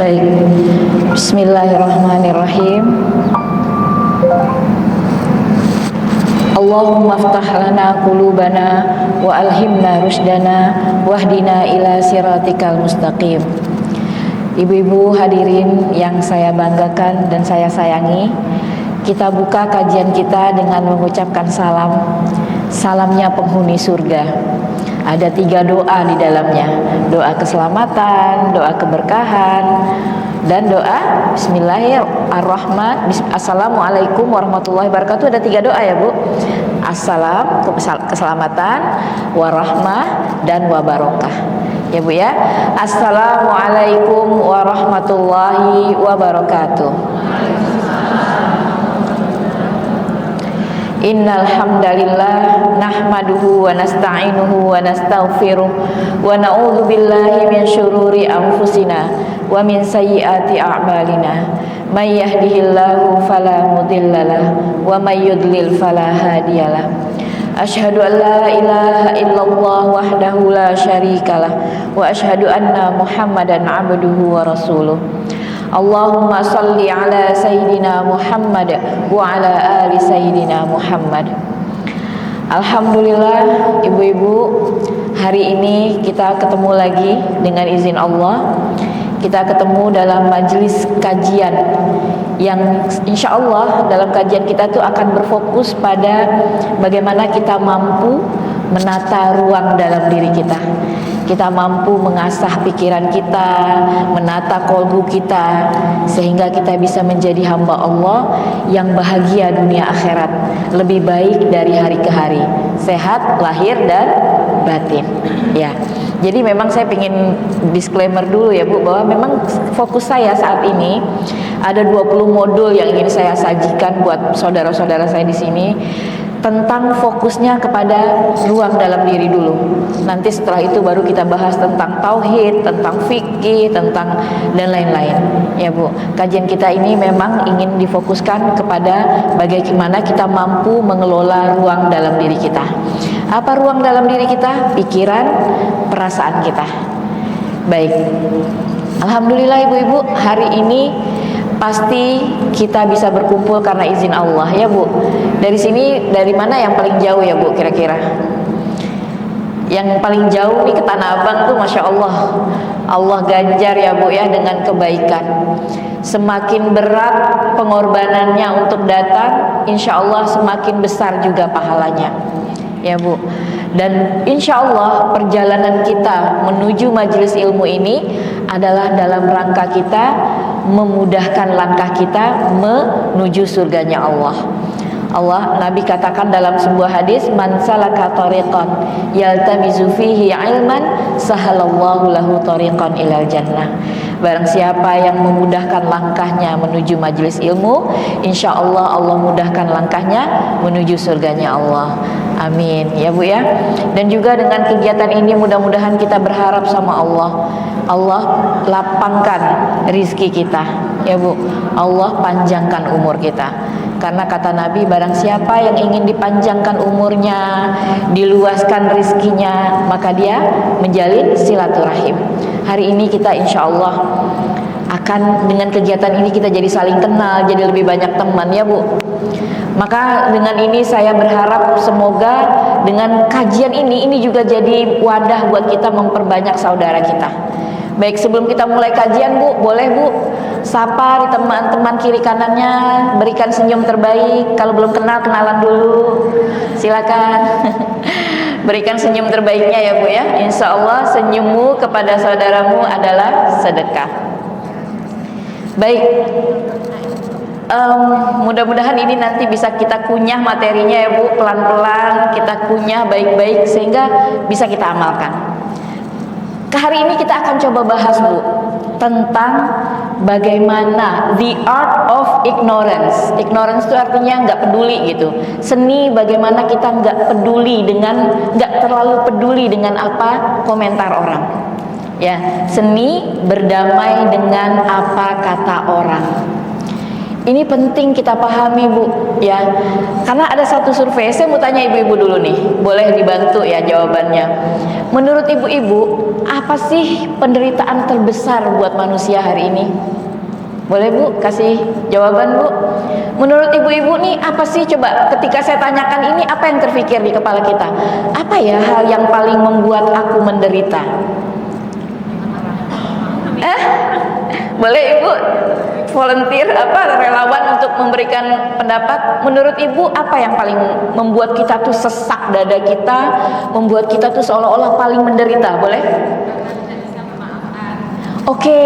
Baik, Bismillahirrahmanirrahim. Allahumma aftah lana qulubana wa alhimna rushdana wahdina ila siratikal mustaqim. Ibu-ibu hadirin yang saya banggakan dan saya sayangi, kita buka kajian kita dengan mengucapkan salam. Salamnya penghuni surga. Ada 3 doa di dalamnya. Doa keselamatan, doa keberkahan, dan doa Bismillahirrahmanirrahim. Assalamualaikum warahmatullahi wabarakatuh. Ada 3 doa ya Bu. Assalam, keselamatan, warahmah, dan wabarakah. Ya Bu ya. Assalamualaikum warahmatullahi wabarakatuh. Innal hamdalillah nahmaduhu wa nasta'inuhu wa nastaghfiruh wa na'udzu billahi min syururi anfusina wa min sayyiati a'malina. May yahdihillahu fala mudhillalah wa may yudlil fala hadiyalah. Asyhadu an la ilaha illallah wahdahu la syarikalah wa asyhadu anna Muhammadan abduhu wa rasuluh. Allahumma salli ala Sayyidina Muhammad wa ala ali Sayyidina Muhammad. Alhamdulillah ibu-ibu, hari ini kita ketemu lagi dengan izin Allah. Kita ketemu dalam majelis kajian yang insya Allah dalam kajian kita tuh akan berfokus pada bagaimana kita mampu menata ruang dalam diri kita. Kita mampu mengasah pikiran kita, menata kolbu kita, sehingga kita bisa menjadi hamba Allah yang bahagia dunia akhirat, lebih baik dari hari ke hari, sehat lahir dan batin. Ya, jadi memang saya ingin disclaimer dulu ya Bu, bahwa memang fokus saya saat ini ada 20 modul yang ingin saya sajikan buat saudara-saudara saya di sini, tentang fokusnya kepada ruang dalam diri dulu. Nanti setelah itu baru kita bahas tentang tauhid, tentang fikih, tentang dan lain-lain. Ya Bu, kajian kita ini memang ingin difokuskan kepada bagaimana kita mampu mengelola ruang dalam diri kita. Apa ruang dalam diri kita? Pikiran, perasaan kita. Baik. Alhamdulillah ibu-ibu, hari ini pasti kita bisa berkumpul karena izin Allah ya Bu. Dari sini, dari mana yang paling jauh ya Bu kira-kira? Yang paling jauh nih ke Tanah Abang tuh Masya Allah, Allah ganjar ya Bu ya dengan kebaikan. Semakin berat pengorbanannya untuk datang, insya Allah semakin besar juga pahalanya ya Bu. Dan insya Allah perjalanan kita menuju majelis ilmu ini adalah dalam rangka kita memudahkan langkah kita menuju surganya Allah. Nabi katakan dalam sebuah hadis, man salaka tariqan yaltamizu fihi ilman sahalallahu lahu tariqan ilal jannah. Barang siapa yang memudahkan langkahnya menuju majelis ilmu, insya Allah Allah mudahkan langkahnya menuju surganya Allah. Amin ya Bu ya. Dan juga dengan kegiatan ini mudah-mudahan kita berharap sama Allah, Allah lapangkan rizki kita ya Bu, Allah panjangkan umur kita. Karena kata Nabi, barang siapa yang ingin dipanjangkan umurnya, diluaskan rizkinya, maka dia menjalin silaturahim. Hari ini kita insya Allah akan dengan kegiatan ini kita jadi saling kenal, jadi lebih banyak teman ya Bu. Maka dengan ini saya berharap semoga dengan kajian ini juga jadi wadah buat kita memperbanyak saudara kita. Baik, sebelum kita mulai kajian Bu, boleh Bu sapa di teman-teman kiri kanannya, berikan senyum terbaik. Kalau belum kenal, kenalan dulu, silakan. Berikan senyum terbaiknya ya Bu ya. Insya Allah senyummu kepada saudaramu adalah sedekah. Baik, mudah-mudahan ini nanti bisa kita kunyah materinya ya Bu, pelan-pelan kita kunyah baik-baik sehingga bisa kita amalkan. Hari ini kita akan coba bahas Bu tentang bagaimana the art of ignorance. Ignorance itu artinya nggak peduli gitu. Seni bagaimana kita nggak terlalu peduli dengan apa komentar orang. Ya, seni berdamai dengan apa kata orang. Ini penting kita pahami Bu, ya. Karena ada satu survei, saya mau tanya ibu-ibu dulu nih, boleh dibantu ya jawabannya. Menurut ibu-ibu, apa sih penderitaan terbesar buat manusia hari ini? Boleh Bu, kasih jawaban Bu. Menurut ibu-ibu nih, apa sih, coba ketika saya tanyakan ini, apa yang terfikir di kepala kita? Apa ya hal yang paling membuat aku menderita? Boleh Ibu volunteer relawan untuk memberikan pendapat. Menurut Ibu apa yang paling membuat kita tuh sesak dada kita, membuat kita tuh seolah-olah paling menderita? Boleh? Oke,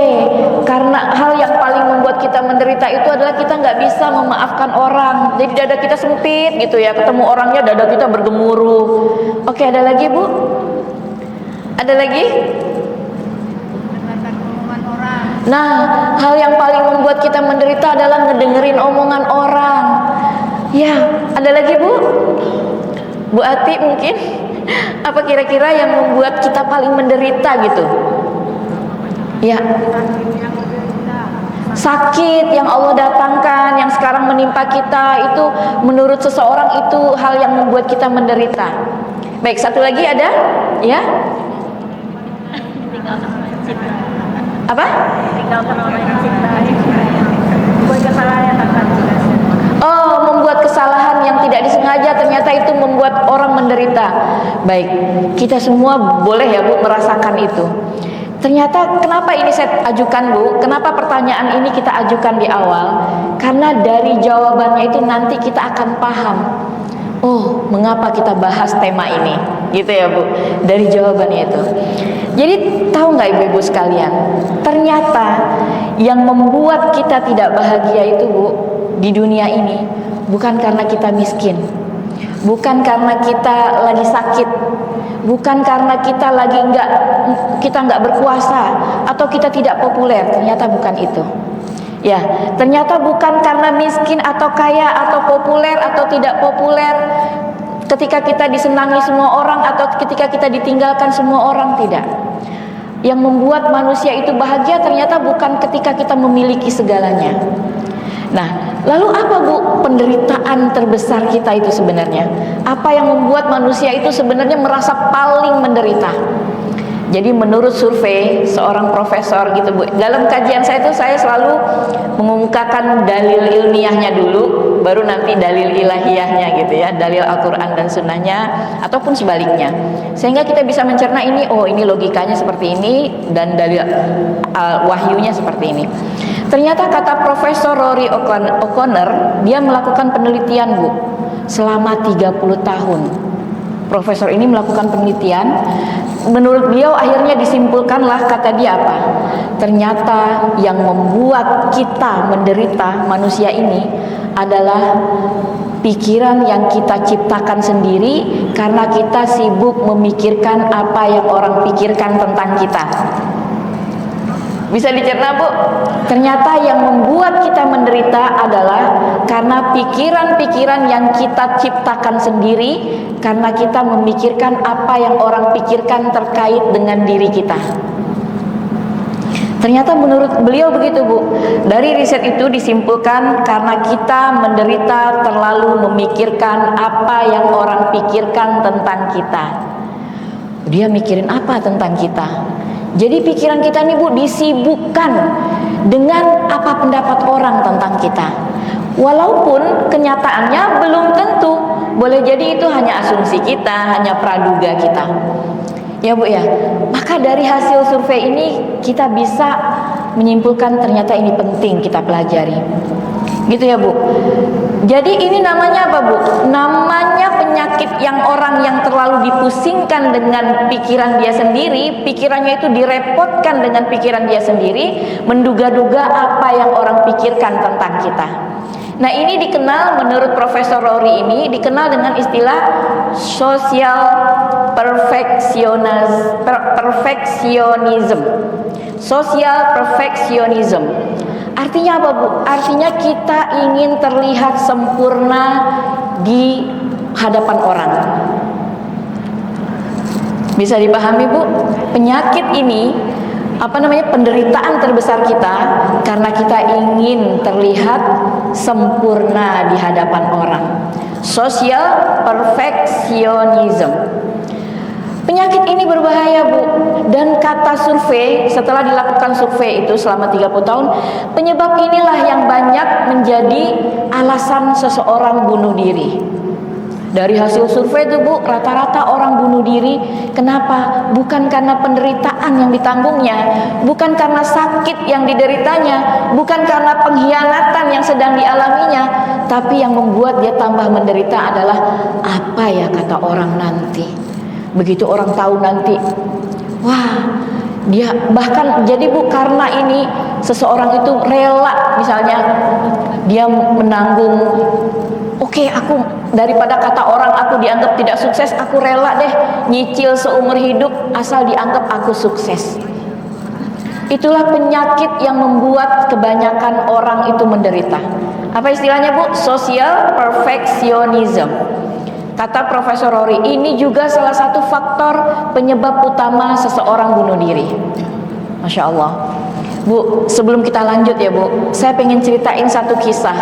karena hal yang paling membuat kita menderita itu adalah kita nggak bisa memaafkan orang. Jadi dada kita sempit gitu ya, ketemu orangnya dada kita bergemuruh. Oke, ada lagi Bu? Ada lagi? Nah, hal yang paling membuat kita menderita adalah ngedengerin omongan orang. Ya, ada lagi Bu? Bu Ati mungkin? Apa kira-kira yang membuat kita paling menderita gitu? Ya, sakit yang Allah datangkan, yang sekarang menimpa kita, itu menurut seseorang itu hal yang membuat kita menderita. Baik, satu lagi ada? Ya? Apa? Oh, membuat kesalahan yang tidak disengaja, ternyata itu membuat orang menderita. Baik, kita semua boleh ya Bu merasakan itu. Ternyata kenapa ini saya ajukan Bu? Kenapa pertanyaan ini kita ajukan di awal? Karena dari jawabannya itu nanti kita akan paham. Oh, mengapa kita bahas tema ini? Gitu ya Bu, dari jawabannya itu. Jadi tahu nggak ibu-ibu sekalian, ternyata yang membuat kita tidak bahagia itu Bu, di dunia ini bukan karena kita miskin, bukan karena kita lagi sakit, bukan karena kita lagi nggak berkuasa atau kita tidak populer. Ternyata bukan itu. Ya, ternyata bukan karena miskin atau kaya atau populer atau tidak populer, ketika kita disenangi semua orang atau ketika kita ditinggalkan semua orang, tidak. Yang membuat manusia itu bahagia ternyata bukan ketika kita memiliki segalanya. Nah, lalu apa Bu penderitaan terbesar kita itu sebenarnya? Apa yang membuat manusia itu sebenarnya merasa paling menderita? Jadi menurut survei seorang profesor gitu Bu, dalam kajian saya itu saya selalu mengungkapkan dalil ilmiahnya dulu, baru nanti dalil ilahiyahnya gitu ya, dalil Al-Quran dan Sunnahnya, ataupun sebaliknya, sehingga kita bisa mencerna ini, oh ini logikanya seperti ini, dan dalil wahyunya seperti ini. Ternyata kata Profesor Rory O'Connor, dia melakukan penelitian Bu selama 30 tahun. Profesor ini melakukan penelitian. Menurut beliau akhirnya disimpulkanlah, kata dia apa? Ternyata yang membuat kita menderita, manusia ini, adalah pikiran yang kita ciptakan sendiri karena kita sibuk memikirkan apa yang orang pikirkan tentang kita. Bisa dicerna Bu? Ternyata yang membuat kita menderita adalah karena pikiran-pikiran yang kita ciptakan sendiri, karena kita memikirkan apa yang orang pikirkan terkait dengan diri kita. Ternyata menurut beliau begitu Bu. Dari riset itu disimpulkan karena kita menderita terlalu memikirkan apa yang orang pikirkan tentang kita. Dia mikirin apa tentang kita? Jadi pikiran kita nih Bu disibukkan dengan apa pendapat orang tentang kita. Walaupun kenyataannya belum tentu, boleh jadi itu hanya asumsi kita, hanya praduga kita. Ya Bu ya. Maka dari hasil survei ini kita bisa menyimpulkan ternyata ini penting kita pelajari. Gitu ya Bu. Jadi ini namanya apa Bu? Namanya penyakit yang orang yang terlalu dipusingkan dengan pikiran dia sendiri, pikirannya itu direpotkan dengan pikiran dia sendiri, menduga-duga apa yang orang pikirkan tentang kita. Nah ini dikenal, menurut Profesor Rory ini dikenal dengan istilah social perfectionism. Social perfectionism. Artinya apa Bu? Artinya kita ingin terlihat sempurna di hadapan orang. Bisa dipahami Bu? Penyakit ini penderitaan terbesar kita karena kita ingin terlihat sempurna di hadapan orang. Social perfectionism. Penyakit ini berbahaya, Bu. Dan kata survei, setelah dilakukan survei itu selama 30 tahun, penyebab inilah yang banyak menjadi alasan seseorang bunuh diri. Dari hasil survei itu, Bu, rata-rata orang bunuh diri kenapa? Bukan karena penderitaan yang ditanggungnya, bukan karena sakit yang dideritanya, bukan karena pengkhianatan yang sedang dialaminya, tapi yang membuat dia tambah menderita adalah apa ya kata orang nanti. Begitu orang tahu nanti, wah, dia bahkan jadi, Bu, karena ini seseorang itu rela, misalnya dia menanggung, oke, aku daripada kata orang aku dianggap tidak sukses, aku rela deh nyicil seumur hidup asal dianggap aku sukses. Itulah penyakit yang membuat kebanyakan orang itu menderita. Apa istilahnya, Bu? Social perfectionism. Kata Profesor Rory, ini juga salah satu faktor penyebab utama seseorang bunuh diri. Masya Allah. Bu, sebelum kita lanjut ya, Bu, saya pengen ceritain satu kisah.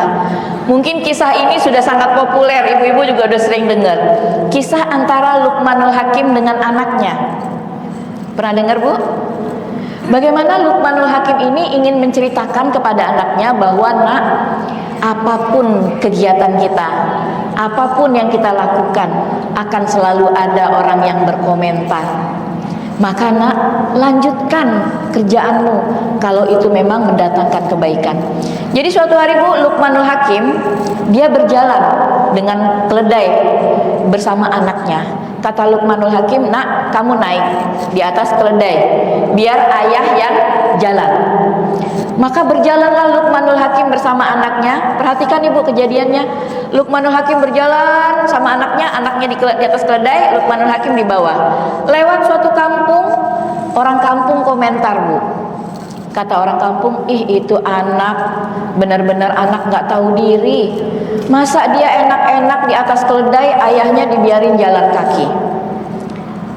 Mungkin kisah ini sudah sangat populer, ibu-ibu juga udah sering dengar. Kisah antara Luqmanul Hakim dengan anaknya. Pernah dengar, Bu? Bagaimana Luqmanul Hakim ini ingin menceritakan kepada anaknya bahwa, nak, apapun kegiatan kita, apapun yang kita lakukan, akan selalu ada orang yang berkomentar. Maka, nak, lanjutkan kerjaanmu kalau itu memang mendatangkan kebaikan. Jadi suatu hari, Bu, Luqmanul Hakim dia berjalan dengan keledai bersama anaknya. Kata Luqmanul Hakim, nak, kamu naik di atas keledai, biar ayah yang jalan. Maka berjalanlah Luqmanul Hakim bersama anaknya. Perhatikan, Ibu, kejadiannya. Luqmanul Hakim berjalan sama anaknya di atas keledai, Luqmanul Hakim di bawah. Lewat suatu kampung, orang kampung komentar, Bu. Kata orang kampung, ih, itu anak, benar-benar anak gak tahu diri. Masa dia enak-enak di atas keledai, ayahnya dibiarin jalan kaki.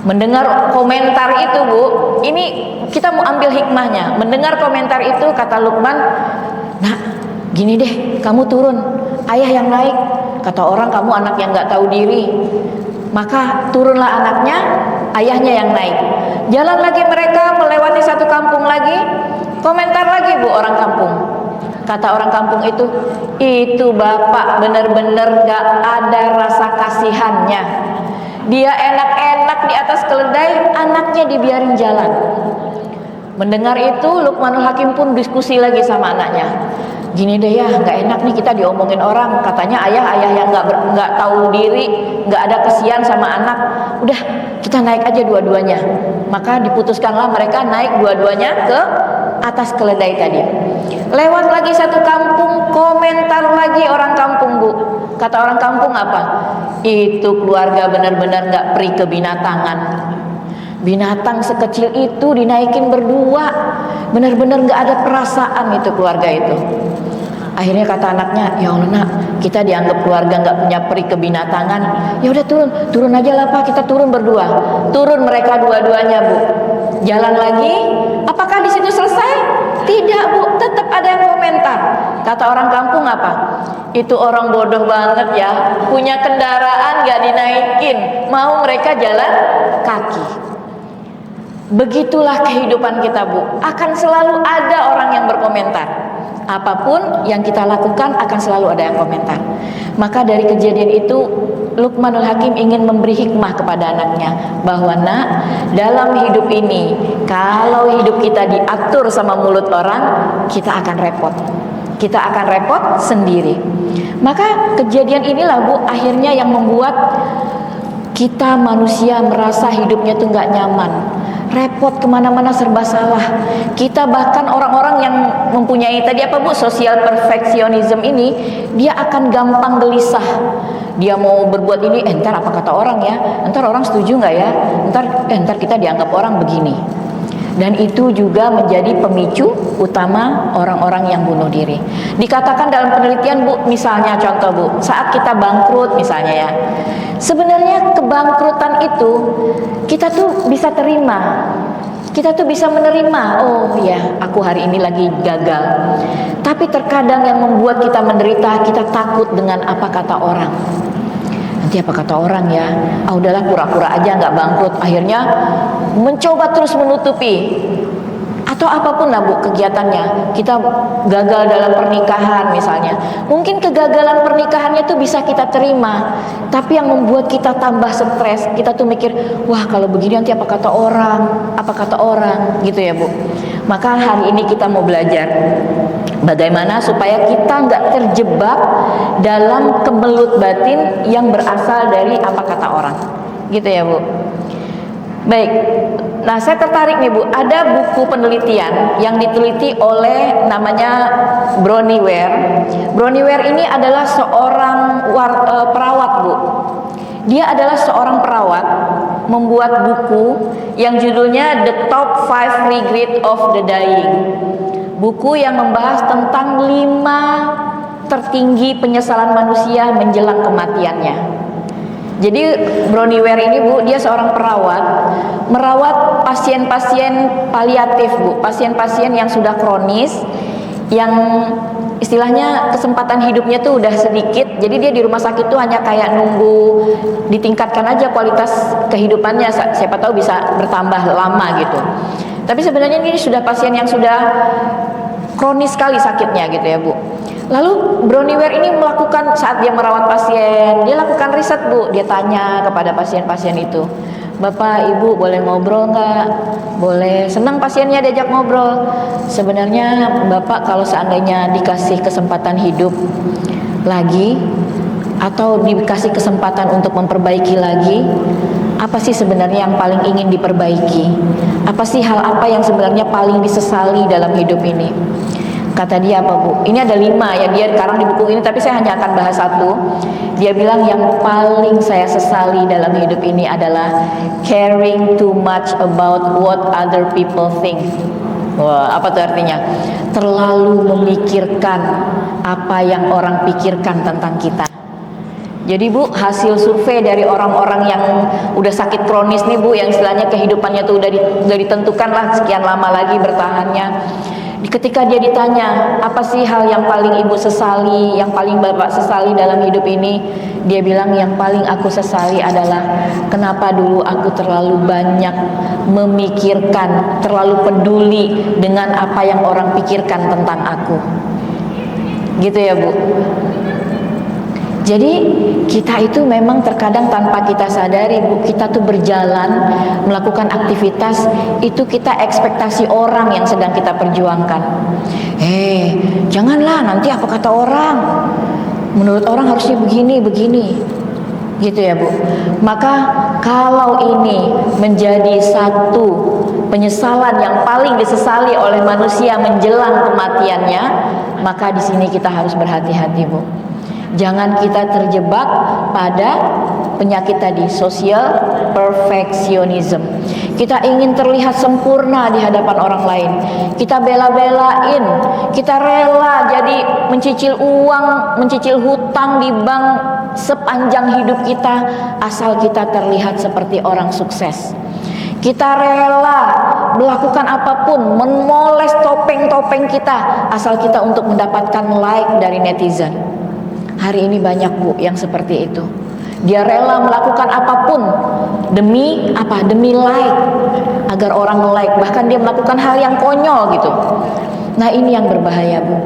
Mendengar komentar itu, Bu, ini kita mau ambil hikmahnya. Mendengar komentar itu, kata Luqman, nak, gini deh, kamu turun, ayah yang naik. Kata orang, kamu anak yang gak tahu diri. Maka turunlah anaknya, ayahnya yang naik. Jalan lagi mereka, melewati satu kampung lagi. Komentar lagi, Bu, orang kampung. Kata orang kampung itu bapak benar-benar gak ada rasa kasihannya. Dia enak-enak di atas keledai, anaknya dibiarin jalan. Mendengar itu, Luqmanul Hakim pun diskusi lagi sama anaknya. Gini deh ya, nggak enak nih kita diomongin orang. Katanya ayah yang nggak tahu diri, nggak ada kesian sama anak. Udah, kita naik aja dua-duanya. Maka diputuskanlah mereka naik dua-duanya ke atas keledai tadi. Lewat lagi satu kampung, komentar lagi orang kampung, Bu. Kata orang kampung apa? Itu keluarga benar-benar nggak peri kebinatangan. Binatang sekecil itu dinaikin berdua, benar-benar nggak ada perasaan itu keluarga itu. Akhirnya kata anaknya, ya Allah, nak, kita dianggap keluarga nggak punya peri kebinatangan. Ya udah, turun aja lah, Pak, kita turun berdua. Turun mereka dua-duanya, Bu. Jalan lagi. Apakah di situ selesai? Tidak, Bu, tetap ada yang komentar. Kata orang kampung apa? Itu orang bodoh banget ya, punya kendaraan nggak dinaikin, mau mereka jalan kaki. Begitulah kehidupan kita, Bu. Akan selalu ada orang yang berkomentar. Apapun yang kita lakukan akan selalu ada yang komentar. Maka dari kejadian itu, Luqmanul Hakim ingin memberi hikmah kepada anaknya bahwa, nak, dalam hidup ini kalau hidup kita diatur sama mulut orang, kita akan repot. Kita akan repot sendiri. Maka kejadian inilah, Bu, akhirnya yang membuat kita manusia merasa hidupnya tuh nggak nyaman, repot, kemana-mana serba salah. Kita bahkan orang-orang yang mempunyai tadi apa, Bu, social perfectionism ini, dia akan gampang gelisah. Dia mau berbuat ini, ntar apa kata orang ya, ntar orang setuju nggak ya, ntar kita dianggap orang begini. Dan itu juga menjadi pemicu utama orang-orang yang bunuh diri. Dikatakan dalam penelitian, Bu, misalnya contoh, Bu, saat kita bangkrut misalnya ya, sebenarnya kebangkrutan itu kita tuh bisa terima. kita tuh bisa menerima, oh ya aku hari ini lagi gagal. Tapi terkadang yang membuat kita menderita, kita takut dengan apa kata orang. Nanti apa kata orang ya, udahlah pura-pura aja nggak bangkrut. Akhirnya mencoba terus menutupi. Atau apapun lah Bu kegiatannya, kita gagal dalam pernikahan misalnya. Mungkin kegagalan pernikahannya tuh bisa kita terima, tapi yang membuat kita tambah stres, kita tuh mikir, wah kalau begini nanti apa kata orang, gitu ya Bu. Maka hari ini kita mau belajar bagaimana supaya kita nggak terjebak dalam kemelut batin yang berasal dari apa kata orang, gitu ya Bu. Baik, nah saya tertarik nih Bu, ada buku penelitian yang diteliti oleh namanya Bronnie Ware. Bronnie Ware ini adalah seorang perawat Bu. Dia adalah seorang perawat, membuat buku yang judulnya The Top 5 Regret of the Dying. Buku yang membahas tentang 5 tertinggi penyesalan manusia menjelang kematiannya. Jadi Bronnie Ware ini Bu, dia seorang perawat, merawat pasien-pasien paliatif Bu, pasien-pasien yang sudah kronis, yang istilahnya kesempatan hidupnya tuh udah sedikit. Jadi dia di rumah sakit tuh hanya kayak nunggu ditingkatkan aja kualitas kehidupannya, siapa tahu bisa bertambah lama gitu. Tapi sebenarnya ini sudah pasien yang sudah kronis sekali sakitnya gitu ya Bu. Lalu Bronnie Ware ini melakukan, saat dia merawat pasien, dia lakukan riset Bu. Dia tanya kepada pasien-pasien itu, Bapak, Ibu boleh ngobrol nggak? Boleh. Senang pasiennya diajak ngobrol. Sebenarnya Bapak kalau seandainya dikasih kesempatan hidup lagi, atau dikasih kesempatan untuk memperbaiki lagi, apa sih sebenarnya yang paling ingin diperbaiki? Apa sih hal apa yang sebenarnya paling disesali dalam hidup ini? Kata dia apa Bu? Ini ada 5 ya, dia karang di buku ini, tapi saya hanya akan bahas 1. Dia bilang yang paling saya sesali dalam hidup ini adalah caring too much about what other people think. Wah, apa tuh artinya? Terlalu memikirkan apa yang orang pikirkan tentang kita. Jadi Bu, hasil survei dari orang-orang yang udah sakit kronis nih Bu, yang istilahnya kehidupannya tuh udah ditentukan lah sekian lama lagi bertahannya. Ketika dia ditanya, apa sih hal yang paling Ibu sesali, yang paling Bapak sesali dalam hidup ini? Dia bilang, yang paling aku sesali adalah kenapa dulu aku terlalu banyak memikirkan, terlalu peduli dengan apa yang orang pikirkan tentang aku. Gitu ya Bu. Jadi kita itu memang terkadang tanpa kita sadari Bu, kita tuh berjalan melakukan aktivitas itu kita ekspektasi orang yang sedang kita perjuangkan. Janganlah nanti apa kata orang, menurut orang harusnya begini gitu ya Bu. Maka kalau ini menjadi satu penyesalan yang paling disesali oleh manusia menjelang kematiannya, maka di sini kita harus berhati-hati Bu. Jangan kita terjebak pada penyakit tadi, social perfectionism. Kita ingin terlihat sempurna di hadapan orang lain. Kita bela-belain, kita rela jadi mencicil uang, mencicil hutang di bank sepanjang hidup kita asal kita terlihat seperti orang sukses. Kita rela melakukan apapun, memoles topeng-topeng kita asal kita untuk mendapatkan like dari netizen. Hari ini banyak Bu yang seperti itu. Dia rela melakukan apapun demi apa? Demi like, agar orang like. Bahkan dia melakukan hal yang konyol gitu. Nah ini yang berbahaya Bu.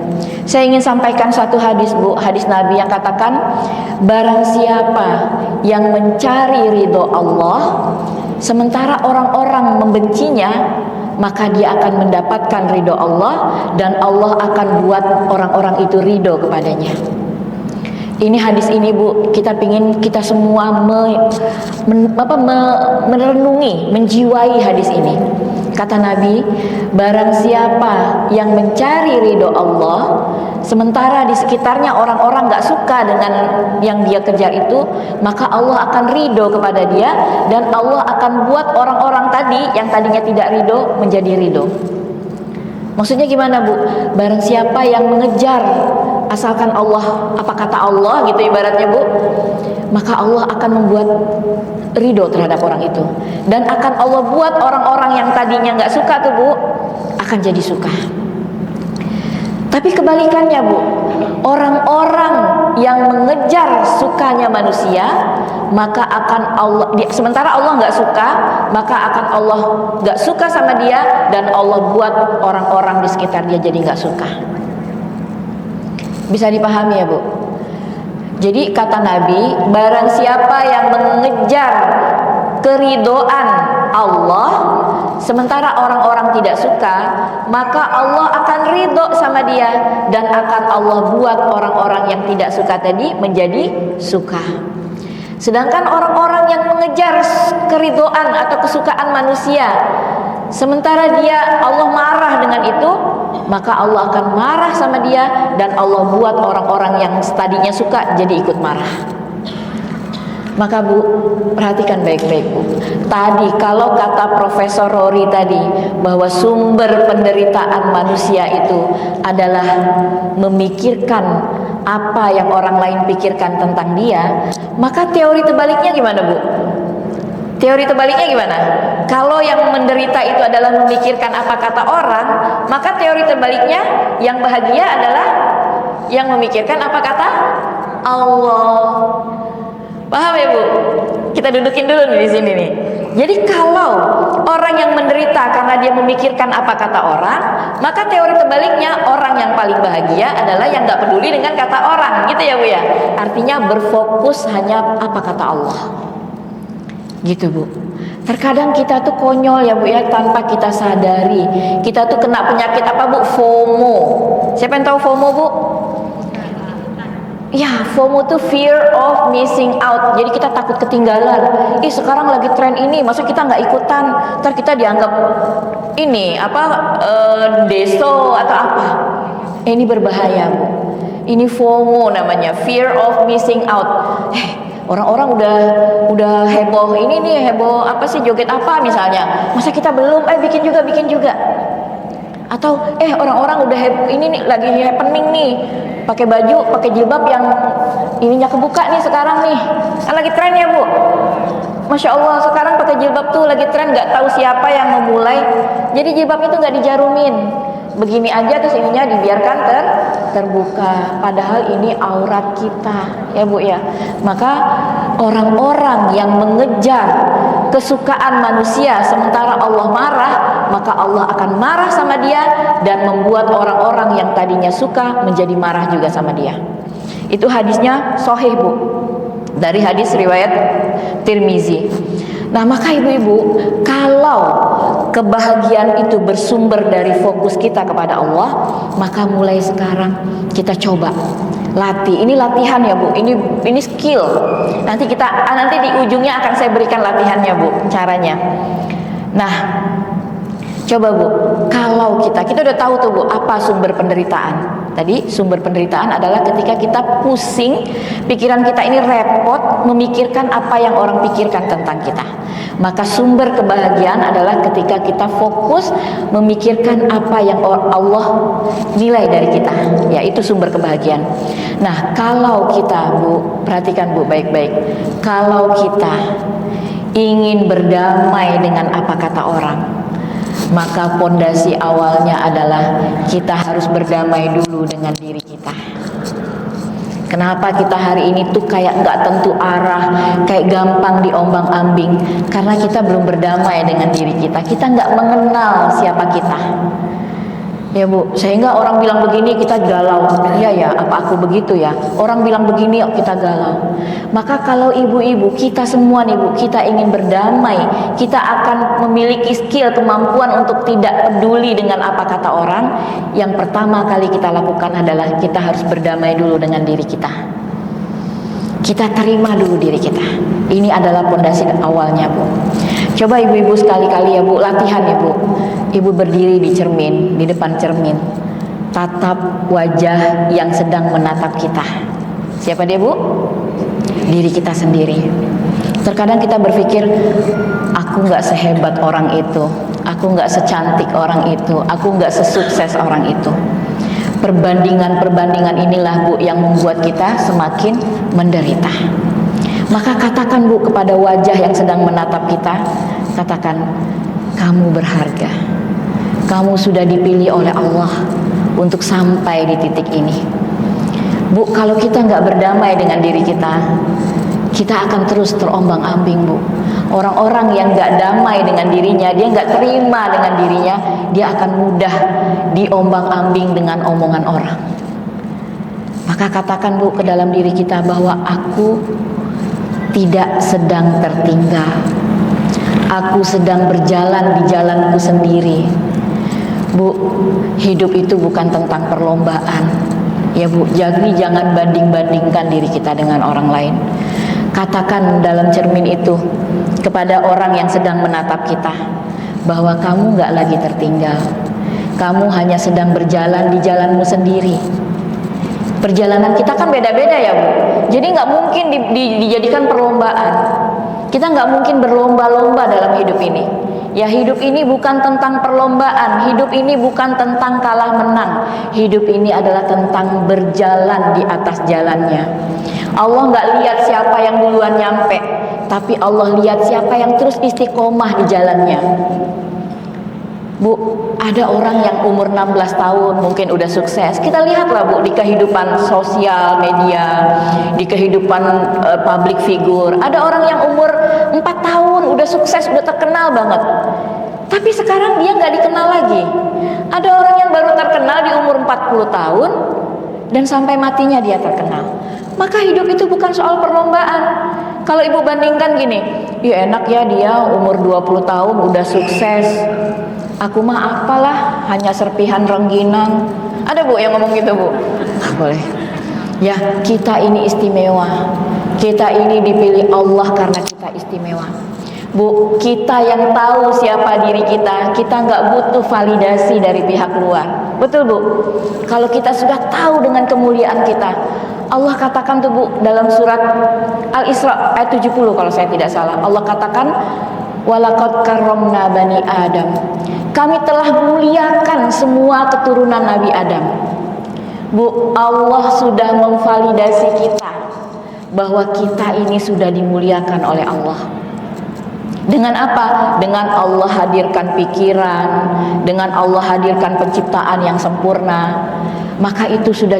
Saya ingin sampaikan satu hadis Bu, hadis Nabi yang katakan, barang siapa yang mencari ridho Allah sementara orang-orang membencinya, maka dia akan mendapatkan ridho Allah, dan Allah akan buat orang-orang itu ridho kepadanya. Ini hadis ini Bu, kita pingin kita semua merenungi, menjiwai hadis ini. Kata Nabi, barang siapa yang mencari ridho Allah sementara di sekitarnya orang-orang gak suka dengan yang dia kejar itu, maka Allah akan ridho kepada dia, dan Allah akan buat orang-orang tadi yang tadinya tidak ridho menjadi ridho. Maksudnya gimana Bu? Barang siapa yang mengejar asalkan Allah, apa kata Allah gitu ibaratnya Bu, maka Allah akan membuat ridho terhadap orang itu, dan akan Allah buat orang-orang yang tadinya nggak suka tuh Bu akan jadi suka. Tapi kebalikannya Bu, orang-orang yang mengejar sukanya manusia, maka akan Allah, sementara Allah nggak suka, maka akan Allah nggak suka sama dia, dan Allah buat orang-orang di sekitar dia jadi nggak suka. Bisa dipahami ya Bu? Jadi kata Nabi, barang siapa yang mengejar keridhaan Allah sementara orang-orang tidak suka, maka Allah akan ridho sama dia, dan akan Allah buat orang-orang yang tidak suka tadi menjadi suka. Sedangkan orang-orang yang mengejar keridhaan atau kesukaan manusia, sementara dia Allah marah dengan itu, maka Allah akan marah sama dia, dan Allah buat orang-orang yang tadinya suka jadi ikut marah. Maka Bu, perhatikan baik-baik Bu. Tadi kalau kata Profesor Rory tadi, bahwa sumber penderitaan manusia itu adalah memikirkan apa yang orang lain pikirkan tentang dia, maka teori terbaliknya gimana Bu? Teori terbaliknya gimana? Kalau yang menderita itu adalah memikirkan apa kata orang, maka teori terbaliknya yang bahagia adalah yang memikirkan apa kata Allah. Paham ya Bu? Kita dudukin dulu nih di sini nih. Jadi kalau orang yang menderita karena dia memikirkan apa kata orang, maka teori terbaliknya orang yang paling bahagia adalah yang gak peduli dengan kata orang, gitu ya Bu ya. Artinya berfokus hanya apa kata Allah. Gitu Bu. Terkadang kita tuh konyol ya Bu ya, tanpa kita sadari. Kita tuh kena penyakit apa Bu? FOMO. Siapa yang tahu FOMO Bu? Ya, FOMO tuh fear of missing out. Jadi kita takut ketinggalan. Sekarang lagi tren ini, masa kita nggak ikutan? Ntar kita dianggap ini deso atau apa? Ini berbahaya Bu. Ini FOMO namanya, fear of missing out. Orang-orang udah heboh ini nih, heboh apa sih, joget apa misalnya. Masa kita belum? Bikin juga. Atau orang-orang udah ini nih, lagi happening nih, pakai baju, pakai jilbab yang ininya kebuka nih sekarang nih, kan lagi tren ya Bu. Masya Allah, sekarang pakai jilbab tuh lagi tren, nggak tahu siapa yang memulai. Jadi jilbabnya tuh nggak dijarumin, begini aja, terus ininya dibiarkan terbuka, padahal ini aurat kita ya Bu ya. Maka orang-orang yang mengejar kesukaan manusia sementara Allah marah, maka Allah akan marah sama dia dan membuat orang-orang yang tadinya suka menjadi marah juga sama dia. Itu hadisnya sahih Bu, dari hadis riwayat Tirmizi. Nah maka ibu-ibu, kalau kebahagiaan itu bersumber dari fokus kita kepada Allah, maka mulai sekarang kita coba latih. Ini latihan ya Bu, ini skill. Nanti di ujungnya akan saya berikan latihannya Bu, caranya. Nah coba Bu, kalau kita udah tahu tuh Bu, apa sumber penderitaan. Tadi sumber penderitaan adalah ketika kita pusing, pikiran kita ini repot memikirkan apa yang orang pikirkan tentang kita. Maka sumber kebahagiaan adalah ketika kita fokus memikirkan apa yang Allah nilai dari kita. Ya, itu sumber kebahagiaan. Nah, kalau kita Bu, perhatikan Bu baik-baik. Kalau kita ingin berdamai dengan apa kata orang, maka pondasi awalnya adalah kita harus berdamai dulu dengan diri kita. Kenapa kita hari ini tuh kayak nggak tentu arah, kayak gampang diombang-ambing? Karena kita belum berdamai dengan diri kita. Kita nggak mengenal siapa kita. Ya Bu, sehingga orang bilang begini kita galau. Iya ya, apa aku begitu ya? Orang bilang begini kita galau. Maka kalau ibu-ibu kita semua nih Bu, kita ingin berdamai, kita akan memiliki skill, kemampuan untuk tidak peduli dengan apa kata orang. Yang pertama kali kita lakukan adalah kita harus berdamai dulu dengan diri kita. Kita terima dulu diri kita. Ini adalah pondasi awalnya Bu. Coba ibu-ibu sekali-kali ya Bu, latihan ya Bu. Ibu berdiri di cermin, di depan cermin, tatap wajah yang sedang menatap kita. Siapa dia Bu? Diri kita sendiri. Terkadang kita berpikir, aku gak sehebat orang itu, aku gak secantik orang itu, aku gak sesukses orang itu. Perbandingan-perbandingan inilah Bu yang membuat kita semakin menderita. Maka katakan Bu kepada wajah yang sedang menatap kita, katakan, kamu berharga. Kamu sudah dipilih oleh Allah untuk sampai di titik ini. Bu, kalau kita nggak berdamai dengan diri kita, kita akan terus terombang-ambing Bu. Orang-orang yang nggak damai dengan dirinya, dia nggak terima dengan dirinya, dia akan mudah diombang-ambing dengan omongan orang. Maka katakan Bu ke dalam diri kita bahwa aku tidak sedang tertinggal. Aku sedang berjalan di jalanku sendiri. Bu, hidup itu bukan tentang perlombaan. Ya Bu, jadi jangan banding-bandingkan diri kita dengan orang lain. Katakan dalam cermin itu kepada orang yang sedang menatap kita bahwa kamu gak lagi tertinggal. Kamu hanya sedang berjalan di jalanmu sendiri. Perjalanan kita kan beda-beda ya Bu. Jadi gak mungkin dijadikan perlombaan. Kita gak mungkin berlomba-lomba dalam hidup ini. Ya, hidup ini bukan tentang perlombaan. Hidup ini bukan tentang kalah menang. Hidup ini adalah tentang berjalan di atas jalannya. Allah nggak lihat siapa yang duluan nyampe, tapi Allah lihat siapa yang terus istiqomah di jalannya. Bu, ada orang yang umur 16 tahun mungkin udah sukses. Kita lihatlah Bu di kehidupan sosial media, di kehidupan public figure. Ada orang yang umur 4 tahun udah sukses, udah terkenal banget. Tapi sekarang dia nggak dikenal lagi. Ada orang yang baru terkenal di umur 40 tahun dan sampai matinya dia terkenal. Maka hidup itu bukan soal perlombaan. Kalau ibu bandingkan gini, ya enak ya dia umur 20 tahun udah sukses. Aku mah apalah, hanya serpihan rengginang. Ada Bu yang ngomong gitu Bu? Boleh. Ya, kita ini istimewa. Kita ini dipilih Allah karena kita istimewa. Bu, kita yang tahu siapa diri kita, kita nggak butuh validasi dari pihak luar. Betul Bu? Kalau kita sudah tahu dengan kemuliaan kita, Allah katakan tuh Bu dalam surat Al-Isra ayat 70 kalau saya tidak salah. Allah katakan, walaqad karramna bani Adam. Kami telah muliakan semua keturunan Nabi Adam. Bu, Allah sudah memvalidasi kita bahwa kita ini sudah dimuliakan oleh Allah. Dengan apa? Dengan Allah hadirkan pikiran, dengan Allah hadirkan penciptaan yang sempurna. Maka itu sudah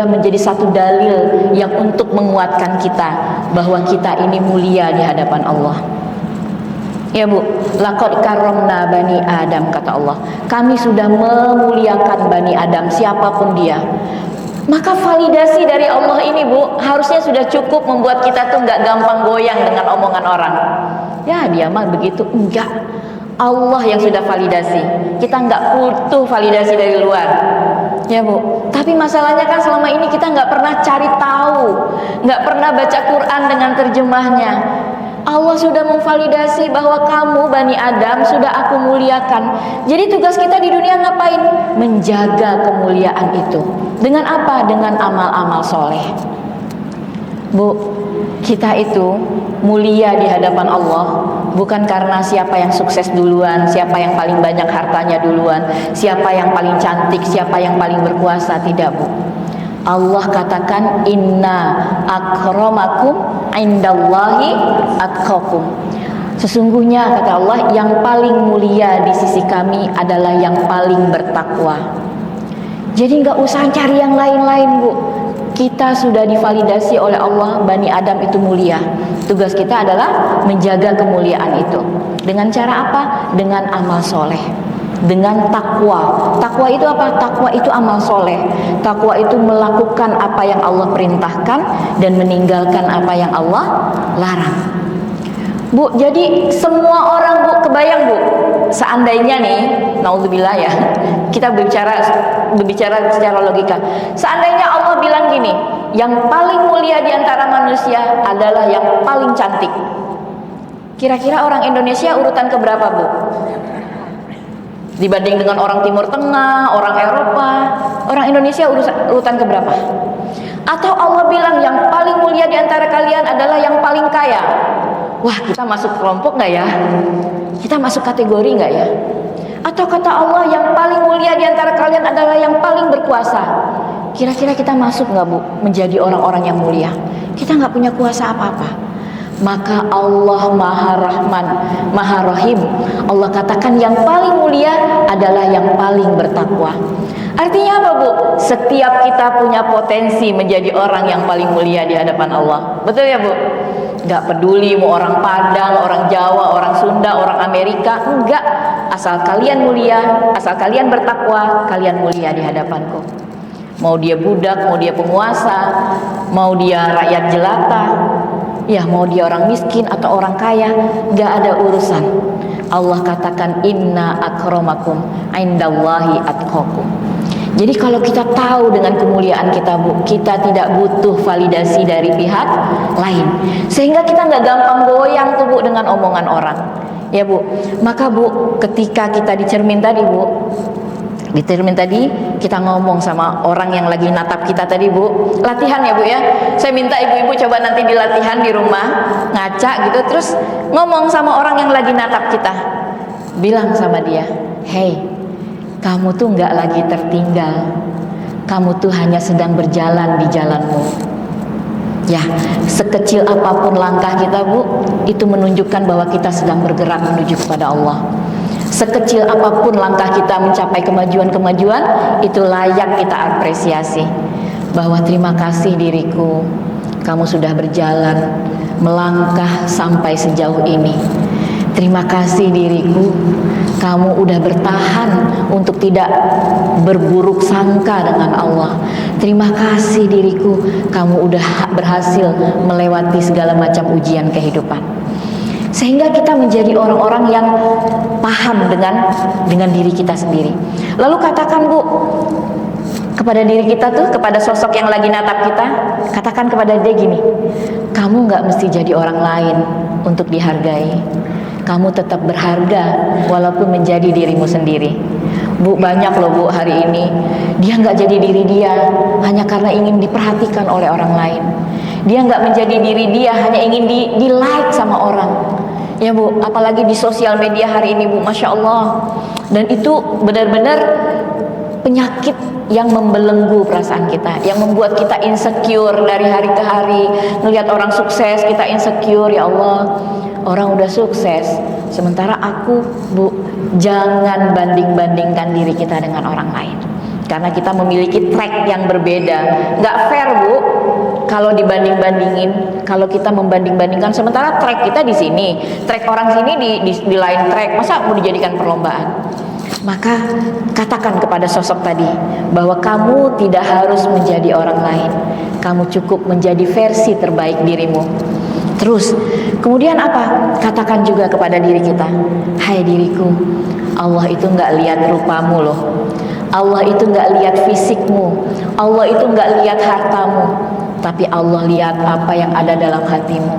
menjadi satu dalil yang untuk menguatkan kita bahwa kita ini mulia di hadapan Allah. Ya Bu, laqad karramna bani Adam, kata Allah. Kami sudah memuliakan bani Adam, siapapun dia. Maka validasi dari Allah ini Bu, harusnya sudah cukup membuat kita tuh nggak gampang goyang dengan omongan orang. Ya dia mah begitu, enggak. Allah yang sudah validasi. Kita nggak butuh validasi dari luar. Ya Bu, tapi masalahnya kan selama ini kita nggak pernah cari tahu, nggak pernah baca Quran dengan terjemahnya. Allah sudah memvalidasi bahwa kamu Bani Adam sudah aku muliakan. Jadi tugas kita di dunia ngapain? Menjaga kemuliaan itu. Dengan apa? Dengan amal-amal soleh. Bu, kita itu mulia di hadapan Allah bukan karena siapa yang sukses duluan, siapa yang paling banyak hartanya duluan, siapa yang paling cantik, siapa yang paling berkuasa. Tidak Bu. Allah katakan inna akramakum indallahi atqakum. Sesungguhnya kata Allah yang paling mulia di sisi kami adalah yang paling bertakwa. Jadi nggak usah cari yang lain-lain Bu. Kita sudah divalidasi oleh Allah, Bani Adam itu mulia. Tugas kita adalah menjaga kemuliaan itu. Dengan cara apa? Dengan amal soleh, dengan takwa. Takwa itu apa? Takwa itu amal soleh. Takwa itu melakukan apa yang Allah perintahkan dan meninggalkan apa yang Allah larang. Bu, jadi semua orang Bu, kebayang Bu, seandainya nih, naudzubillah ya, kita berbicara secara logika. Seandainya Allah bilang gini, yang paling mulia di antara manusia adalah yang paling cantik. Kira-kira orang Indonesia urutan keberapa Bu? Dibanding dengan orang Timur Tengah, orang Eropa, orang Indonesia urutan keberapa? Atau Allah bilang yang paling mulia di antara kalian adalah yang paling kaya. Wah, kita masuk kelompok nggak ya? Kita masuk kategori nggak ya? Atau kata Allah yang paling mulia di antara kalian adalah yang paling berkuasa. Kira-kira kita masuk nggak Bu menjadi orang-orang yang mulia? kita nggak punya kuasa apa-apa. Maka Allah Maha Rahman, Maha Rahim. Allah katakan yang paling mulia adalah yang paling bertakwa. Artinya apa, Bu? Setiap kita punya potensi menjadi orang yang paling mulia di hadapan Allah. Betul ya, Bu? Gak peduli mau orang Padang, orang Jawa, orang Sunda, orang Amerika, enggak. Asal kalian mulia, asal kalian bertakwa, kalian mulia di hadapanku. Mau dia budak, mau dia penguasa, mau dia rakyat jelata, ya mau dia orang miskin atau orang kaya, gak ada urusan. Allah katakan inna akramakum indallahi atqakum. Jadi kalau kita tahu dengan kemuliaan kita, Bu, kita tidak butuh validasi dari pihak lain, sehingga kita nggak gampang goyang tuh, Bu, dengan omongan orang. Ya, Bu. Maka, Bu, ketika kita di cermin tadi, Bu, di cermin tadi kita ngomong sama orang yang lagi natap kita tadi, Bu. Latihan ya, Bu ya. Saya minta ibu-ibu coba nanti dilatihan di rumah, ngaca gitu, terus ngomong sama orang yang lagi natap kita. Bilang sama dia, "Hey, kamu tuh nggak lagi tertinggal. Kamu tuh hanya sedang berjalan di jalanmu." Ya, sekecil apapun langkah kita, Bu, itu menunjukkan bahwa kita sedang bergerak menuju kepada Allah. Sekecil apapun langkah kita mencapai kemajuan-kemajuan, itu layak kita apresiasi. Bahwa terima kasih diriku, kamu sudah berjalan, melangkah sampai sejauh ini. Terima kasih diriku, kamu udah bertahan untuk tidak berburuk sangka dengan Allah. Terima kasih diriku, kamu udah berhasil melewati segala macam ujian kehidupan. Sehingga kita menjadi orang-orang yang paham dengan diri kita sendiri. Lalu katakan, Bu, kepada diri kita tuh, kepada sosok yang lagi natap kita, katakan kepada dia gini, kamu gak mesti jadi orang lain untuk dihargai. Kamu tetap berharga walaupun menjadi dirimu sendiri. Bu, banyak loh, Bu, hari ini dia nggak jadi diri dia hanya karena ingin diperhatikan oleh orang lain. Dia nggak menjadi diri dia hanya ingin di like sama orang. Ya, Bu, apalagi di sosial media hari ini, Bu, Masya Allah. Dan itu benar-benar penyakit yang membelenggu perasaan kita, yang membuat kita insecure dari hari ke hari. Ngelihat orang sukses, kita insecure, ya Allah, orang udah sukses, sementara aku, Bu, jangan banding-bandingkan diri kita dengan orang lain. Karena kita memiliki track yang berbeda. Nggak fair, Bu, kalau dibanding-bandingin, kalau kita membanding-bandingkan, sementara track kita di sini, track orang sini di lain track, masa mau dijadikan perlombaan? Maka katakan kepada sosok tadi bahwa kamu tidak harus menjadi orang lain. Kamu cukup menjadi versi terbaik dirimu. Terus, kemudian apa? Katakan juga kepada diri kita, hai diriku, Allah itu nggak lihat rupamu loh. Allah itu nggak lihat fisikmu. Allah itu nggak lihat hartamu. Tapi Allah lihat apa yang ada dalam hatimu.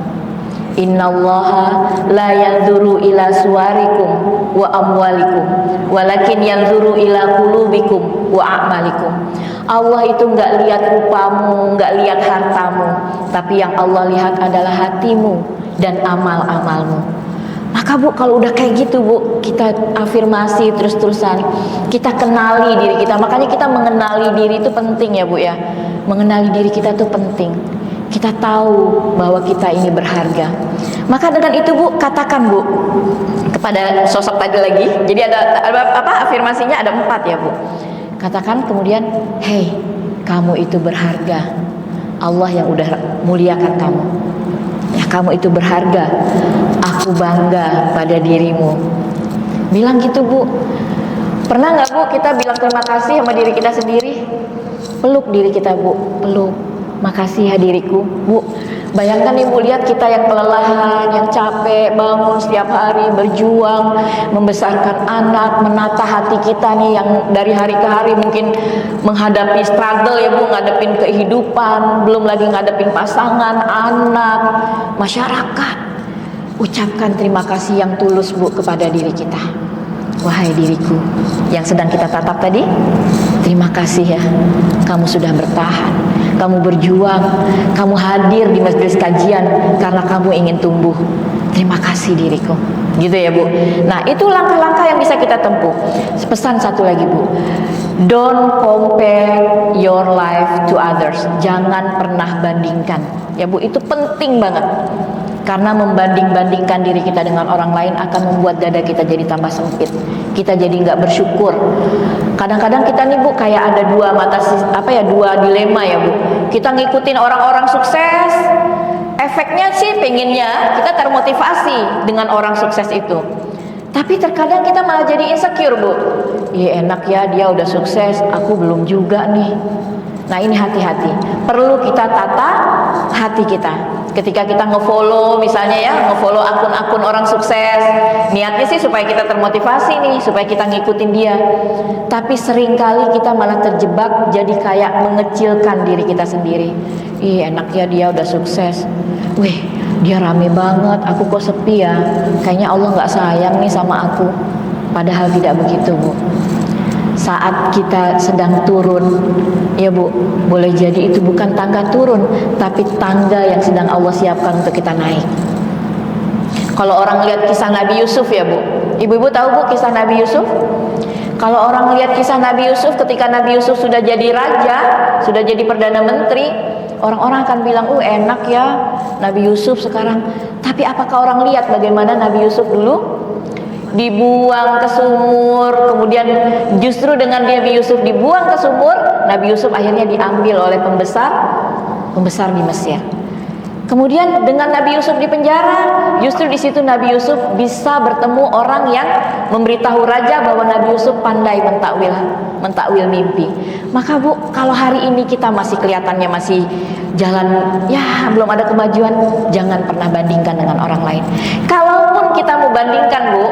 Innallaha la yanzuru ila suwarikum wa amwalikum walakin yanzuru ila qulubikum wa a'malikum. Allah itu nggak lihat rupamu, nggak lihat hartamu, tapi yang Allah lihat adalah hatimu dan amal-amalmu. Maka, Bu, kalau udah kayak gitu, Bu, kita afirmasi terus-terusan, kita kenali diri kita. Makanya kita mengenali diri itu penting ya, Bu ya. Mengenali diri kita itu penting. Kita tahu bahwa kita ini berharga. Maka dengan itu, Bu, katakan, Bu, kepada sosok tadi lagi. Jadi ada apa afirmasinya ada 4 ya, Bu. Katakan kemudian, hei, kamu itu berharga. Allah yang udah muliakan kamu. Ya, kamu itu berharga. Aku bangga pada dirimu. Bilang gitu, Bu. Pernah nggak, Bu, kita bilang terima kasih sama diri kita sendiri? Peluk diri kita, Bu. Peluk. Makasih ya diriku, Bu. Bayangkan Ibu, lihat kita yang kelelahan, yang capek, bangun setiap hari, berjuang, membesarkan anak, menata hati kita nih yang dari hari ke hari mungkin menghadapi struggle ya, Bu, ngadepin kehidupan, belum lagi ngadepin pasangan, anak, masyarakat. Ucapkan terima kasih yang tulus, Bu, kepada diri kita. Wahai diriku yang sedang kita tatap tadi, terima kasih ya, kamu sudah bertahan, kamu berjuang, kamu hadir di majelis kajian karena kamu ingin tumbuh. terima kasih diriku, gitu ya Bu. Nah itu langkah-langkah yang bisa kita tempuh. Pesan satu lagi Bu, don't compare your life to others. Jangan pernah bandingkan ya Bu, itu penting banget. Karena membanding-bandingkan diri kita dengan orang lain akan membuat dada kita jadi tambah sempit. Kita jadi nggak bersyukur. Kadang-kadang kita nih Bu kayak ada dua dilema ya Bu. Kita ngikutin orang-orang sukses. Efeknya sih pengennya kita termotivasi dengan orang sukses itu. Tapi terkadang kita malah jadi insecure Bu. Iya enak ya dia udah sukses, aku belum juga nih. Nah ini hati-hati. Perlu kita tata hati kita. Ketika kita ngefollow misalnya ya, ngefollow akun-akun orang sukses, niatnya sih supaya kita termotivasi nih, supaya kita ngikutin dia. Tapi seringkali kita malah terjebak jadi kayak mengecilkan diri kita sendiri. Ih enak ya dia udah sukses. Wih dia rame banget, aku kok sepi ya. Kayaknya Allah gak sayang nih sama aku. Padahal tidak begitu Bu. Saat kita sedang turun ya Bu, boleh jadi itu bukan tangga turun, tapi tangga yang sedang Allah siapkan untuk kita naik. Kalau orang lihat kisah Nabi Yusuf ya Bu, ibu-ibu tahu Bu kisah Nabi Yusuf? Kalau orang lihat kisah Nabi Yusuf, ketika Nabi Yusuf sudah jadi raja, sudah jadi perdana menteri, orang-orang akan bilang, enak ya Nabi Yusuf sekarang. Tapi apakah orang lihat bagaimana Nabi Yusuf dulu? Dibuang ke sumur, kemudian justru dengan Nabi Yusuf dibuang ke sumur, Nabi Yusuf akhirnya diambil oleh pembesar di Mesir. Kemudian dengan Nabi Yusuf di penjara, justru di situ Nabi Yusuf bisa bertemu orang yang memberitahu raja bahwa Nabi Yusuf pandai mentakwil mimpi. Maka Bu, kalau hari ini kita masih kelihatannya masih jalan ya belum ada kemajuan, jangan pernah bandingkan dengan orang lain. Kalaupun kita mau bandingkan Bu,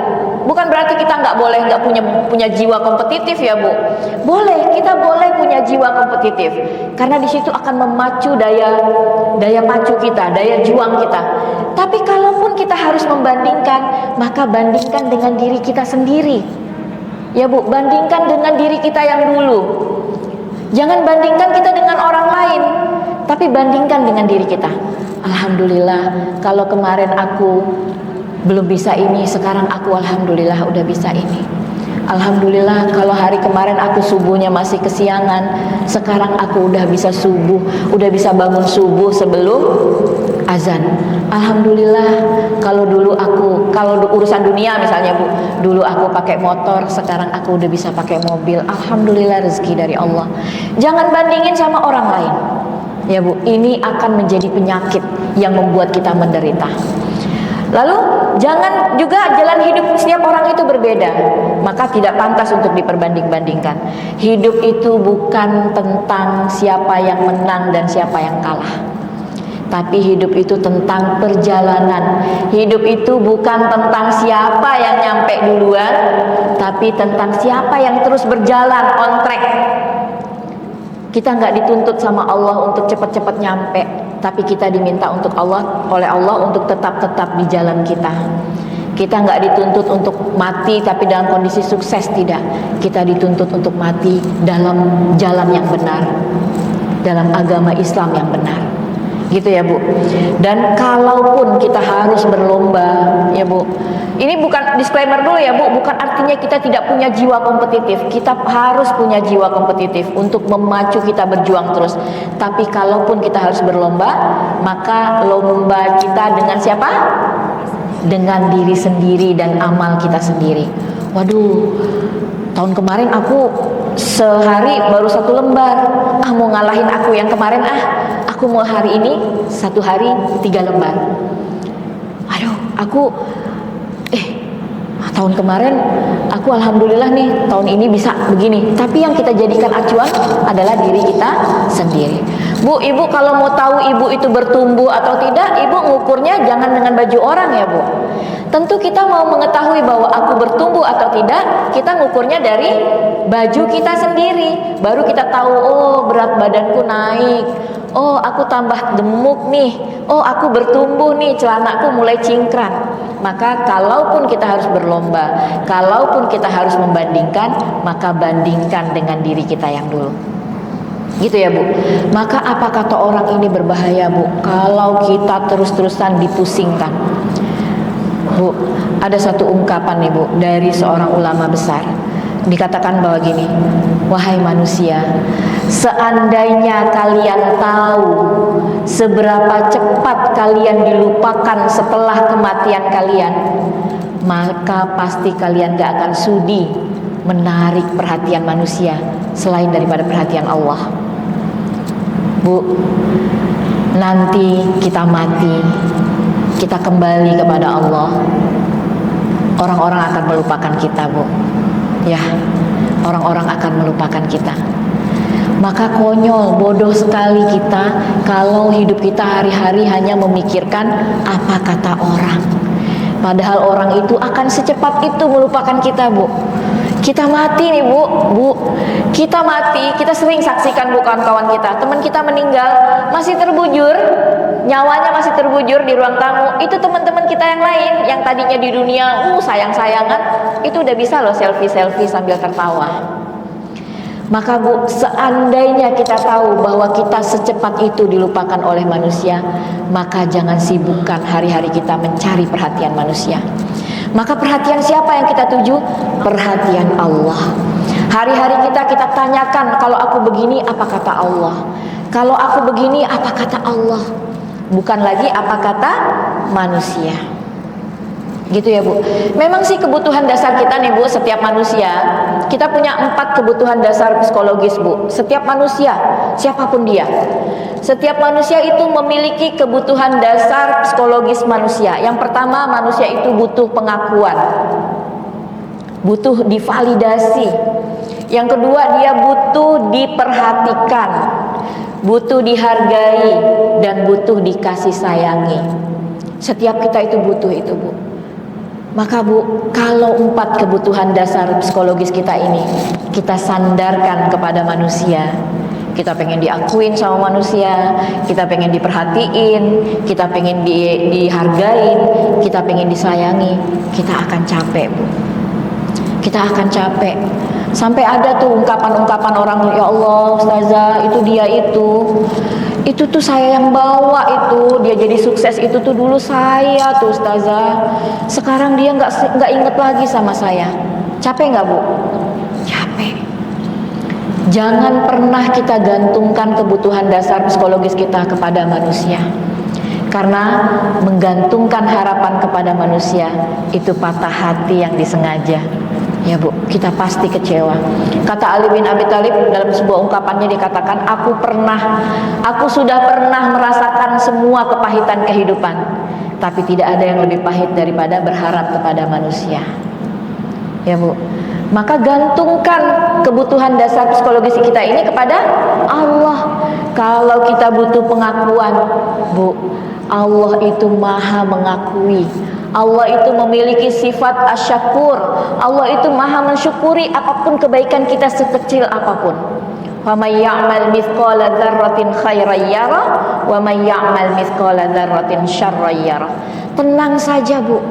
bukan berarti kita nggak punya jiwa kompetitif ya Bu. Boleh, kita boleh punya jiwa kompetitif karena di situ akan memacu daya pacu kita, daya juang kita. Tapi kalaupun kita harus membandingkan, maka bandingkan dengan diri kita sendiri. Ya Bu, bandingkan dengan diri kita yang dulu. Jangan bandingkan kita dengan orang lain, tapi bandingkan dengan diri kita. Alhamdulillah, kalau kemarin aku belum bisa ini, sekarang aku alhamdulillah udah bisa ini. Alhamdulillah kalau hari kemarin aku subuhnya masih kesiangan, sekarang aku udah bisa bangun subuh sebelum azan. Alhamdulillah kalau urusan dunia misalnya Bu, dulu aku pakai motor, sekarang aku udah bisa pakai mobil. Alhamdulillah rezeki dari Allah. Jangan bandingin sama orang lain. Ya Bu, ini akan menjadi penyakit yang membuat kita menderita. Lalu jangan juga jalan hidup setiap orang itu berbeda, maka tidak pantas untuk diperbanding-bandingkan. Hidup itu bukan tentang siapa yang menang dan siapa yang kalah, tapi hidup itu tentang perjalanan. Hidup itu bukan tentang siapa yang nyampe duluan, tapi tentang siapa yang terus berjalan on track. Kita nggak dituntut sama Allah untuk cepat-cepat nyampe, tapi kita diminta oleh Allah untuk tetap di jalan kita. Kita nggak dituntut untuk mati tapi dalam kondisi sukses, tidak. Kita dituntut untuk mati dalam jalan yang benar, dalam agama Islam yang benar. Gitu ya Bu. Dan kalaupun kita harus berlomba ya Bu, ini bukan disclaimer dulu ya Bu, bukan artinya kita tidak punya jiwa kompetitif. Kita harus punya jiwa kompetitif untuk memacu kita berjuang terus. Tapi kalaupun kita harus berlomba, maka lomba kita dengan siapa? Dengan diri sendiri dan amal kita sendiri. Waduh, tahun kemarin aku sehari baru 1 lembar. Mau ngalahin aku yang kemarin aku mau hari ini 1 hari 3 lembar. Aduh, aku tahun kemarin aku alhamdulillah nih tahun ini bisa begini. Tapi yang kita jadikan acuan adalah diri kita sendiri. Bu, ibu kalau mau tahu ibu itu bertumbuh atau tidak, ibu ngukurnya jangan dengan baju orang ya Bu. Tentu kita mau mengetahui bahwa aku bertumbuh atau tidak, kita ngukurnya dari baju kita sendiri. Baru kita tahu, berat badanku naik, aku tambah gemuk nih, aku bertumbuh nih, celanaku mulai cingkrang. Maka kalaupun kita harus berlomba, kalaupun kita harus membandingkan, maka bandingkan dengan diri kita yang dulu. Gitu ya Bu. Maka apa kata orang ini berbahaya Bu, kalau kita terus-terusan dipusingkan. Bu, ada satu ungkapan nih Bu dari seorang ulama besar. Dikatakan bahwa gini, wahai manusia, seandainya kalian tahu seberapa cepat kalian dilupakan setelah kematian kalian, maka pasti kalian gak akan sudi menarik perhatian manusia selain daripada perhatian Allah. Bu, nanti kita mati, kita kembali kepada Allah, orang-orang akan melupakan kita, Bu. Ya, orang-orang akan melupakan kita. Maka konyol, bodoh sekali kita kalau hidup kita hari-hari hanya memikirkan apa kata orang. Padahal orang itu akan secepat itu melupakan kita, Bu. Kita mati nih, Bu. Kita mati, kita sering saksikan, Bu, kawan-kawan kita. Teman kita meninggal, masih terbujur, nyawanya masih terbujur di ruang tamu. Itu teman-teman kita yang lain, yang tadinya di dunia, sayang-sayangan, itu udah bisa loh selfie-selfie sambil tertawa. Maka Bu, seandainya kita tahu bahwa kita secepat itu dilupakan oleh manusia, maka jangan sibukkan hari-hari kita mencari perhatian manusia. Maka perhatian siapa yang kita tuju? Perhatian Allah. Hari-hari kita tanyakan, kalau aku begini apa kata Allah? Kalau aku begini apa kata Allah? Bukan lagi apa kata manusia. Gitu ya Bu. Memang sih kebutuhan dasar kita nih Bu, setiap manusia, kita punya 4 kebutuhan dasar psikologis Bu. Setiap manusia, siapapun dia, setiap manusia itu memiliki kebutuhan dasar psikologis manusia. Yang pertama, manusia itu butuh pengakuan, butuh divalidasi. Yang kedua, dia butuh diperhatikan, butuh dihargai, dan butuh dikasih sayangi. Setiap kita itu butuh itu Bu. Maka Bu, kalau 4 kebutuhan dasar psikologis kita ini kita sandarkan kepada manusia, kita pengen diakuin sama manusia, kita pengen diperhatiin, kita pengen dihargain, kita pengen disayangi, kita akan capek Bu. Kita akan capek. Sampai ada tuh ungkapan-ungkapan orang, ya Allah Ustazah, itu dia itu tuh saya yang bawa itu, dia jadi sukses itu tuh dulu saya tuh Ustazah, sekarang dia nggak inget lagi sama saya. Capek nggak Bu? Capek. Jangan pernah kita gantungkan kebutuhan dasar psikologis kita kepada manusia, karena menggantungkan harapan kepada manusia itu patah hati yang disengaja. Ya Bu, kita pasti kecewa. Kata Ali bin Abi Thalib dalam sebuah ungkapannya, dikatakan, aku sudah pernah merasakan semua kepahitan kehidupan, tapi tidak ada yang lebih pahit daripada berharap kepada manusia. Ya Bu, maka gantungkan kebutuhan dasar psikologis kita ini kepada Allah. Kalau kita butuh pengakuan, Bu, Allah itu maha mengakui. Allah itu memiliki sifat asyakur. Allah itu maha mensyukuri apapun kebaikan kita sekecil apapun. Wa may ya'mal mithqala dzarratin khairan yara wa may ya'mal mithqala dzarratin syarran yara. Tenang saja Bu,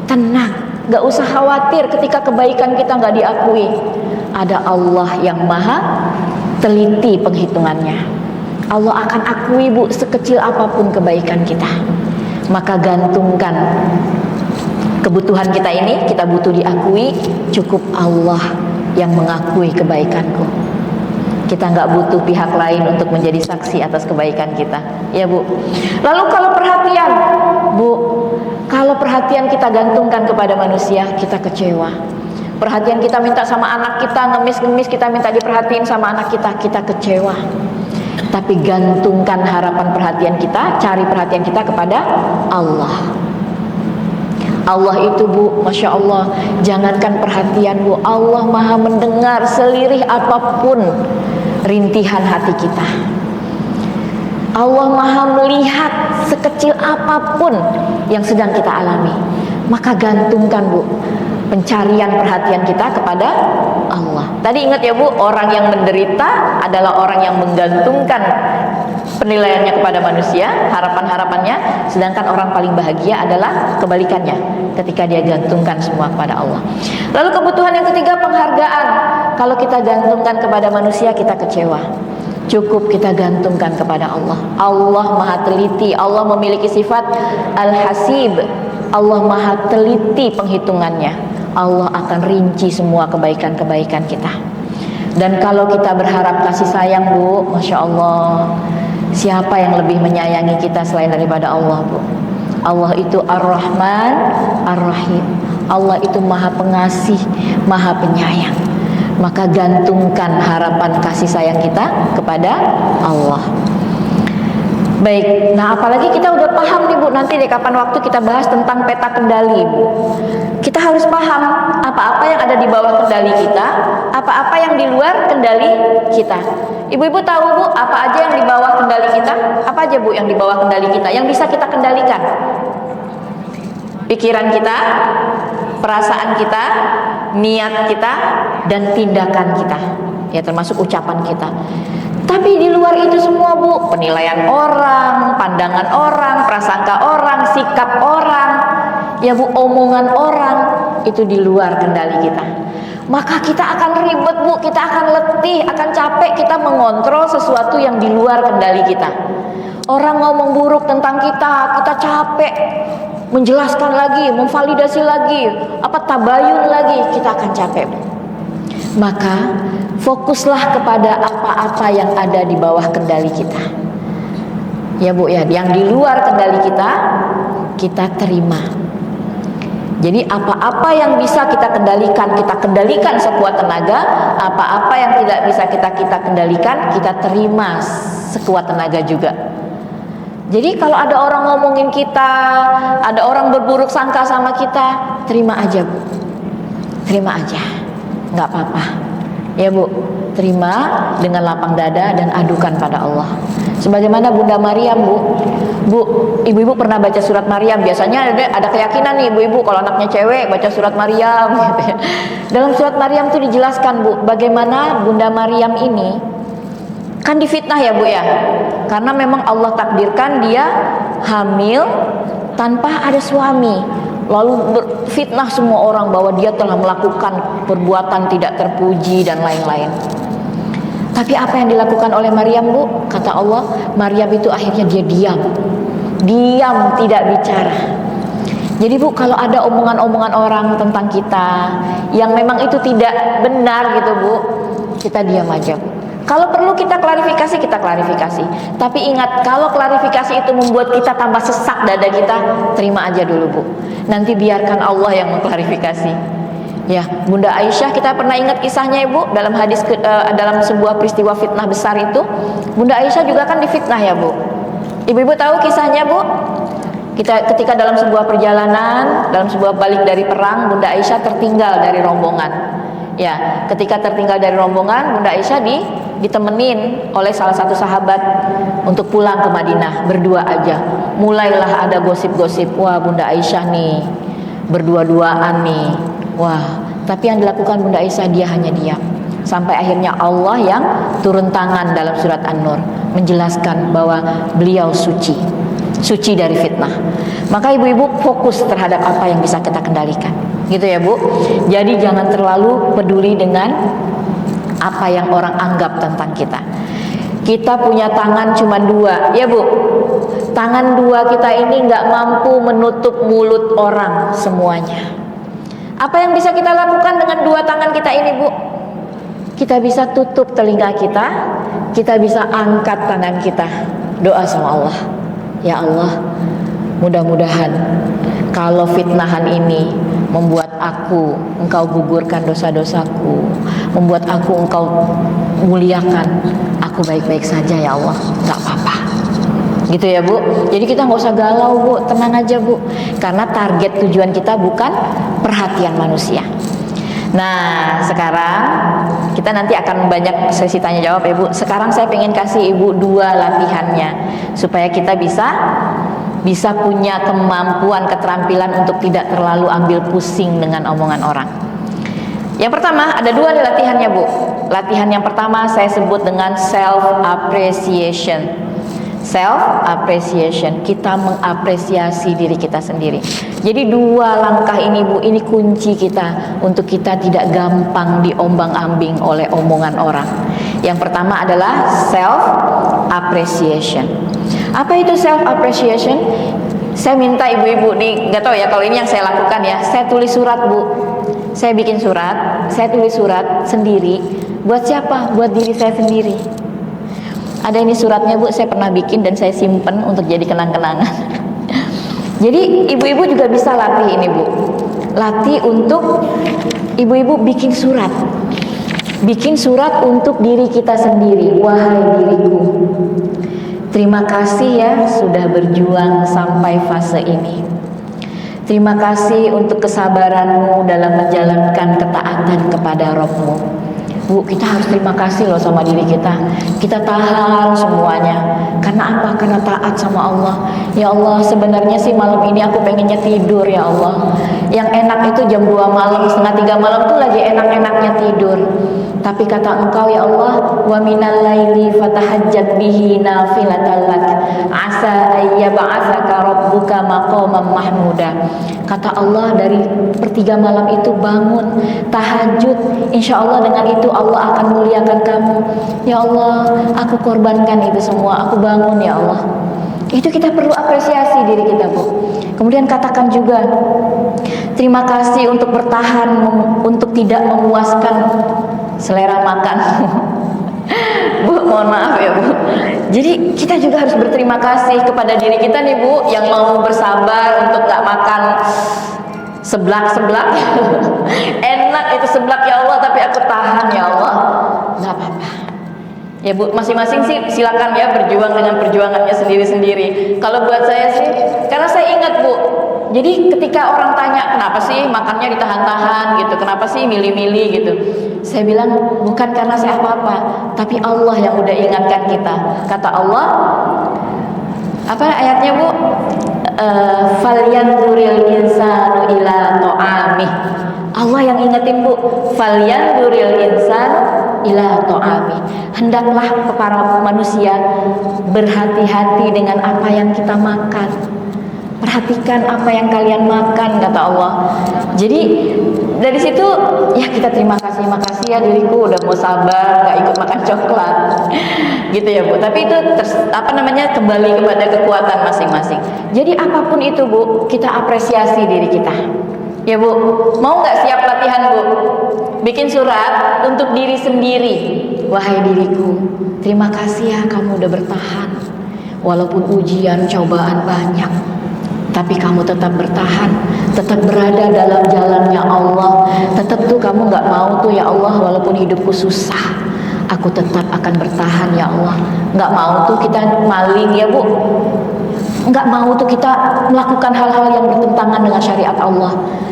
tenang, gak usah khawatir ketika kebaikan kita gak diakui. Ada Allah yang maha teliti penghitungannya. Allah akan akui Bu sekecil apapun kebaikan kita. Maka gantungkan kebutuhan kita ini, kita butuh diakui, cukup Allah yang mengakui kebaikanku. Kita nggak butuh pihak lain untuk menjadi saksi atas kebaikan kita, ya Bu. Lalu kalau perhatian, Bu, kalau perhatian kita gantungkan kepada manusia, kita kecewa. Perhatian kita minta sama anak kita, ngemis-ngemis kita minta diperhatiin sama anak kita, kita kecewa. Tapi gantungkan harapan perhatian kita, cari perhatian kita kepada Allah. Allah itu Bu, Masya Allah, jangankan perhatian Bu, Allah maha mendengar selirih apapun rintihan hati kita. Allah maha melihat sekecil apapun yang sedang kita alami. Maka gantungkan Bu pencarian perhatian kita kepada Allah. Tadi ingat ya Bu, orang yang menderita adalah orang yang menggantungkan penilaiannya kepada manusia, harapan-harapannya, sedangkan orang paling bahagia adalah kebalikannya, ketika dia gantungkan semua kepada Allah. Lalu kebutuhan yang ketiga, penghargaan. Kalau kita gantungkan kepada manusia, kita kecewa. Cukup kita gantungkan kepada Allah. Allah maha teliti. Allah memiliki sifat Al-Hasib, Allah maha teliti penghitungannya. Allah akan rinci semua kebaikan-kebaikan kita. Dan kalau kita berharap kasih sayang, Bu, Masya Allah, siapa yang lebih menyayangi kita selain daripada Allah, Bu? Allah itu Ar-Rahman Ar-Rahim. Allah itu maha pengasih, maha penyayang. Maka gantungkan harapan kasih sayang kita kepada Allah. Baik, nah apalagi kita udah paham nih Bu, nanti deh kapan waktu kita bahas tentang peta kendali, Bu. Kita harus paham apa-apa yang ada di bawah kendali kita, apa-apa yang di luar kendali kita. Ibu-ibu tahu Bu, apa aja yang di bawah kendali kita? Apa aja Bu yang di bawah kendali kita, yang bisa kita kendalikan? Pikiran kita, perasaan kita, niat kita, dan tindakan kita, ya termasuk ucapan kita. Tapi di luar itu semua Bu, penilaian orang, pandangan orang, prasangka orang, sikap orang, ya Bu, omongan orang, itu di luar kendali kita. Maka kita akan ribet Bu, kita akan letih, akan capek kita mengontrol sesuatu yang di luar kendali kita. Orang ngomong buruk tentang kita, kita capek menjelaskan lagi, memvalidasi lagi, tabayun lagi, kita akan capek. Maka fokuslah kepada apa-apa yang ada di bawah kendali kita. Ya Bu ya, yang di luar kendali kita terima. Jadi apa-apa yang bisa kita kendalikan sekuat tenaga. Apa-apa yang tidak bisa kita kendalikan, kita terima sekuat tenaga juga. Jadi kalau ada orang ngomongin kita, ada orang berburuk sangka sama kita, terima aja Bu, terima aja, nggak apa-apa. Ya Bu, terima dengan lapang dada dan adukan pada Allah. Sebagaimana Bunda Maryam Bu, ibu-ibu pernah baca surat Maryam. Biasanya ada keyakinan nih ibu-ibu, kalau anaknya cewek baca surat Maryam gitu ya. Dalam surat Maryam itu dijelaskan Bu, bagaimana Bunda Maryam ini kan difitnah ya Bu ya, karena memang Allah takdirkan dia hamil tanpa ada suami, lalu berfitnah semua orang bahwa dia telah melakukan perbuatan tidak terpuji dan lain-lain. Tapi apa yang dilakukan oleh Maryam Bu? Kata Allah, Maryam itu akhirnya dia diam tidak bicara. Jadi Bu, kalau ada omongan-omongan orang tentang kita yang memang itu tidak benar gitu Bu, kita diam aja Bu. Kalau perlu kita klarifikasi, kita klarifikasi. Tapi ingat, kalau klarifikasi itu membuat kita tambah sesak dada kita, terima aja dulu Bu. Nanti biarkan Allah yang mengklarifikasi. Ya, Bunda Aisyah, kita pernah ingat kisahnya Ibu dalam hadis dalam sebuah peristiwa fitnah besar itu. Bunda Aisyah juga kan difitnah ya Bu. Ibu-ibu tahu kisahnya Bu? Ketika dalam sebuah perjalanan, dalam sebuah balik dari perang, Bunda Aisyah tertinggal dari rombongan. Ya, ketika tertinggal dari rombongan, Bunda Aisyah ditemenin oleh salah satu sahabat untuk pulang ke Madinah berdua aja. Mulailah ada gosip-gosip, wah Bunda Aisyah nih berdua-duaan nih. Wah, tapi yang dilakukan Bunda Aisyah, dia hanya diam. Sampai akhirnya Allah yang turun tangan dalam surat An-Nur menjelaskan bahwa beliau suci dari fitnah. Maka ibu-ibu fokus terhadap apa yang bisa kita kendalikan, gitu ya Bu. Jadi jangan terlalu peduli dengan apa yang orang anggap tentang kita. Kita punya tangan cuma dua, ya Bu. Tangan dua kita ini nggak mampu menutup mulut orang semuanya. Apa yang bisa kita lakukan dengan dua tangan kita ini Bu? Kita bisa tutup telinga kita bisa angkat tangan kita, doa sama Allah. Ya Allah, mudah-mudahan kalau fitnahan ini membuat Engkau gugurkan dosa-dosaku, membuat Engkau muliakan, aku baik-baik saja ya Allah, gak apa-apa. Gitu ya Bu. Jadi kita gak usah galau Bu, tenang aja Bu. Karena target tujuan kita bukan perhatian manusia. Nah sekarang kita nanti akan banyak sesi tanya jawab ya Bu. Sekarang saya pengen kasih Ibu dua latihannya, supaya kita bisa punya kemampuan, keterampilan untuk tidak terlalu ambil pusing dengan omongan orang. Yang pertama, ada dua nih latihannya Bu. Latihan yang pertama saya sebut dengan self appreciation. Self appreciation, kita mengapresiasi diri kita sendiri. Jadi dua langkah ini Bu, ini kunci kita untuk kita tidak gampang diombang-ambing oleh omongan orang. Yang pertama adalah self appreciation. Apa itu self appreciation? Saya minta ibu-ibu nggak tahu ya kalau ini yang saya lakukan ya, saya tulis surat Bu. Saya bikin surat, saya tulis surat sendiri. Buat siapa? Buat diri saya sendiri. Ada ini suratnya Bu, saya pernah bikin dan saya simpen untuk jadi kenang-kenangan. Jadi ibu-ibu juga bisa latih ini Bu. Latih untuk ibu-ibu bikin surat. Bikin surat untuk diri kita sendiri. Wahai diriku, terima kasih ya sudah berjuang sampai fase ini. Terima kasih untuk kesabaranmu dalam menjalankan ketaatan kepada Rabb-mu. Bu, kita harus terima kasih loh sama diri kita. Kita tahan semuanya. Karena apa? Karena taat sama Allah. Ya Allah, sebenarnya sih malam ini aku pengennya tidur ya Allah. Yang enak itu jam 2 malam, setengah 3 malam tuh lagi enak-enaknya tidur. Tapi kata Engkau ya Allah, wa minal laili fatahajjat bihi nafilatan lak asa ayyab'atsaka rabbuka maqaman mahmuda. Kata Allah, dari sepertiga malam itu bangun tahajud, insya Allah dengan itu Allah akan muliakan kamu. Ya Allah, aku korbankan itu semua, aku bangun ya Allah. Itu kita perlu apresiasi diri kita Bu. Kemudian katakan juga terima kasih untuk bertahan, untuk tidak memuaskan selera makan. Bu, mohon maaf ya Bu. Jadi kita juga harus berterima kasih kepada diri kita nih Bu, yang mau bersabar untuk gak makan seblak-seblak. Enak itu seblak ya Allah, tapi aku tahan ya Allah. Gak apa-apa ya Bu, masing-masing sih silakan ya berjuang dengan perjuangannya sendiri-sendiri. Kalau buat saya sih, karena saya ingat Bu, jadi ketika orang tanya kenapa sih makannya ditahan-tahan gitu, kenapa sih milih-milih gitu, saya bilang bukan karena saya apa-apa, tapi Allah yang udah ingatkan kita. Kata Allah, apa ayatnya Bu? Falyanzuril insanu ila ta'amih. Allah yang ingetin Bu, falyanzuril insanu ila ta'amih. Hendaklah para manusia berhati-hati dengan apa yang kita makan. Perhatikan apa yang kalian makan, kata Allah. Jadi dari situ ya kita terima kasih, makasih ya diriku udah mau sabar, gak ikut makan coklat, gitu ya Bu. Tapi itu kembali kepada kekuatan masing-masing. Jadi apapun itu Bu, kita apresiasi diri kita. Ya Bu, mau nggak siap latihan Bu? Bikin surat untuk diri sendiri. Wahai diriku, terima kasih ya kamu udah bertahan. Walaupun ujian, cobaan banyak, tapi kamu tetap bertahan, tetap berada dalam jalannya Allah. Tetap tuh kamu nggak mau tuh ya Allah, walaupun hidupku susah, aku tetap akan bertahan ya Allah. Nggak mau tuh kita maling ya Bu, nggak mau tuh kita melakukan hal-hal yang bertentangan dengan syariat Allah.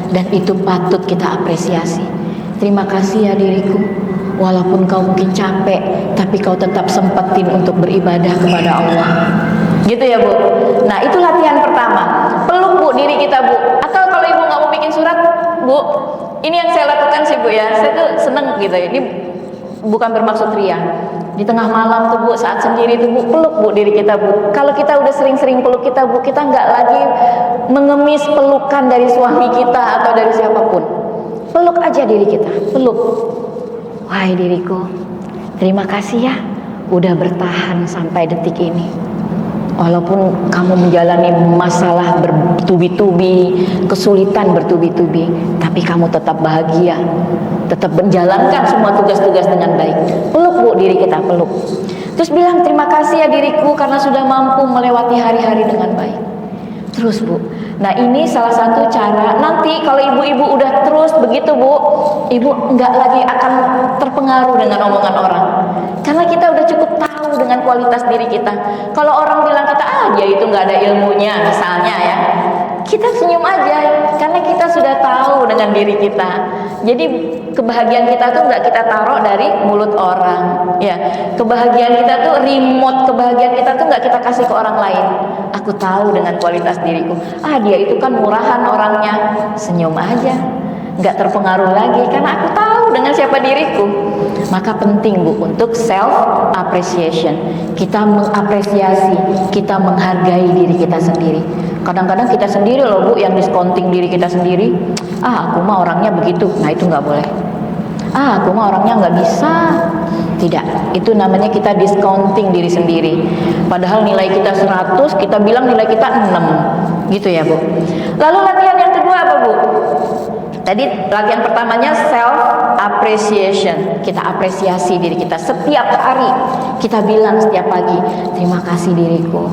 Dan itu patut kita apresiasi. Terima kasih ya diriku, walaupun kau mungkin capek, tapi kau tetap sempetin untuk beribadah kepada Allah. Gitu ya Bu. Nah itu latihan pertama. Peluk Bu diri kita Bu. Atau kalau ibu nggak mau bikin surat Bu, ini yang saya lakukan sih Bu ya. Saya tuh seneng gitu ya. Ini bukan bermaksud ria. Di tengah malam tuh Bu, saat sendiri tuh Bu, peluk Bu diri kita Bu. Kalau kita udah sering-sering peluk kita Bu, kita nggak lagi mengemis pelukan dari suami kita atau dari siapapun. Peluk aja diri kita, peluk. Wahai diriku, terima kasih ya udah bertahan sampai detik ini. Walaupun kamu menjalani masalah bertubi-tubi, kesulitan bertubi-tubi, tapi kamu tetap bahagia, tetap menjalankan semua tugas-tugas dengan baik. Peluk Bu diri kita, peluk. Terus bilang terima kasih ya diriku karena sudah mampu melewati hari-hari dengan baik. Terus Bu. Nah ini salah satu cara. Nanti kalau ibu-ibu udah terus begitu Bu, ibu nggak lagi akan terpengaruh dengan omongan orang. Karena kita udah cukup tahu dengan kualitas diri kita. Kalau orang bilang kita, dia itu nggak ada ilmunya misalnya ya, kita senyum aja. Karena kita sudah tahu dengan diri kita. Jadi kebahagiaan kita tuh nggak kita taruh dari mulut orang. Ya, kebahagiaan kita tuh remote, kebahagiaan kita tuh nggak kita kasih ke orang lain. Aku tahu dengan kualitas diriku. Dia itu kan murahan orangnya, senyum aja, nggak terpengaruh lagi karena aku tahu dengan siapa diriku. Maka penting Bu untuk self appreciation. Kita mengapresiasi, kita menghargai diri kita sendiri. Kadang-kadang kita sendiri loh Bu yang discounting diri kita sendiri. Aku mah orangnya begitu. Nah itu nggak boleh. Aku mah orangnya nggak bisa. Tidak, itu namanya kita discounting diri sendiri. Padahal nilai kita 100, kita bilang nilai kita 6. Gitu ya Bu. Lalu latihan yang kedua apa Bu? Tadi latihan pertamanya self appreciation. Kita apresiasi diri kita setiap hari. Kita bilang setiap pagi, terima kasih diriku.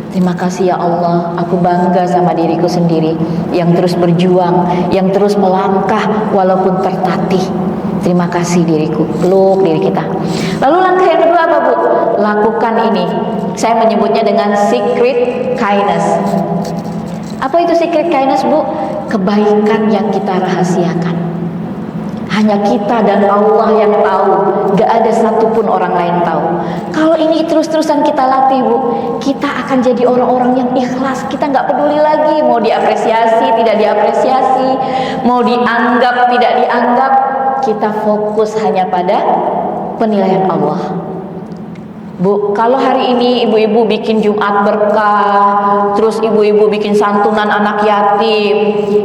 Terima kasih ya Allah, aku bangga sama diriku sendiri yang terus berjuang, yang terus melangkah walaupun tertatih. Terima kasih diriku, peluk diri kita. Lalu langkah yang kedua apa Bu? Lakukan ini. Saya menyebutnya dengan secret kindness. Apa itu secret kindness Bu? Kebaikan yang kita rahasiakan. Hanya kita dan Allah yang tahu. Gak ada satupun orang lain tahu. Kalau ini terus-terusan kita latih Bu, kita akan jadi orang-orang yang ikhlas. Kita gak peduli lagi mau diapresiasi, tidak diapresiasi, mau dianggap, tidak dianggap. Kita fokus hanya pada penilaian Allah. Bu, kalau hari ini ibu-ibu bikin Jumat berkah, terus ibu-ibu bikin santunan anak yatim,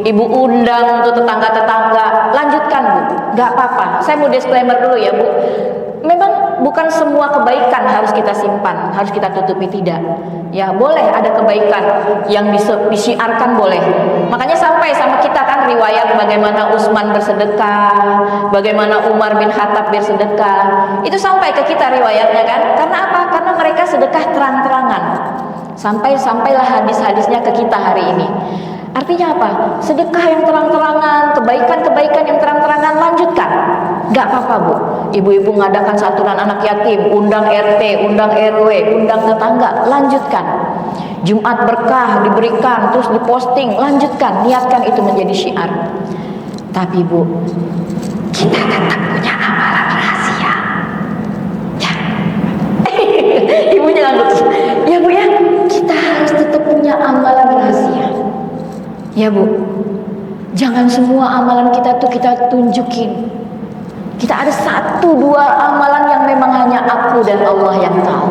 ibu undang untuk tetangga-tetangga, lanjutkan Bu, gak apa-apa. Saya mau disclaimer dulu ya Bu, memang bukan semua kebaikan harus kita simpan, harus kita tutupi, tidak. Ya boleh ada kebaikan yang disiarkan, boleh. Makanya sampai sama kita kan riwayat bagaimana Utsman bersedekah, bagaimana Umar bin Khattab bersedekah. Itu sampai ke kita riwayatnya kan. Karena apa? Karena mereka sedekah terang-terangan. Sampailah hadis-hadisnya ke kita hari ini. Artinya apa? Sedekah yang terang-terangan, kebaikan-kebaikan yang terang-terangan, lanjutkan. Gak apa-apa Bu. Ibu-ibu ngadakan santunan anak yatim, undang RT, undang RW, undang tetangga, lanjutkan. Jumat berkah diberikan, terus diposting, lanjutkan. Niatkan itu menjadi syiar. Tapi Bu, kita tetap punya amalan rahasia. Ya. Ibunya ngangguk. Ya Bu ya, kita harus tetap punya amalan rahasia. Ya Bu, jangan semua amalan kita tuh kita tunjukin. Kita ada 1-2 amalan yang memang hanya aku dan Allah yang tahu.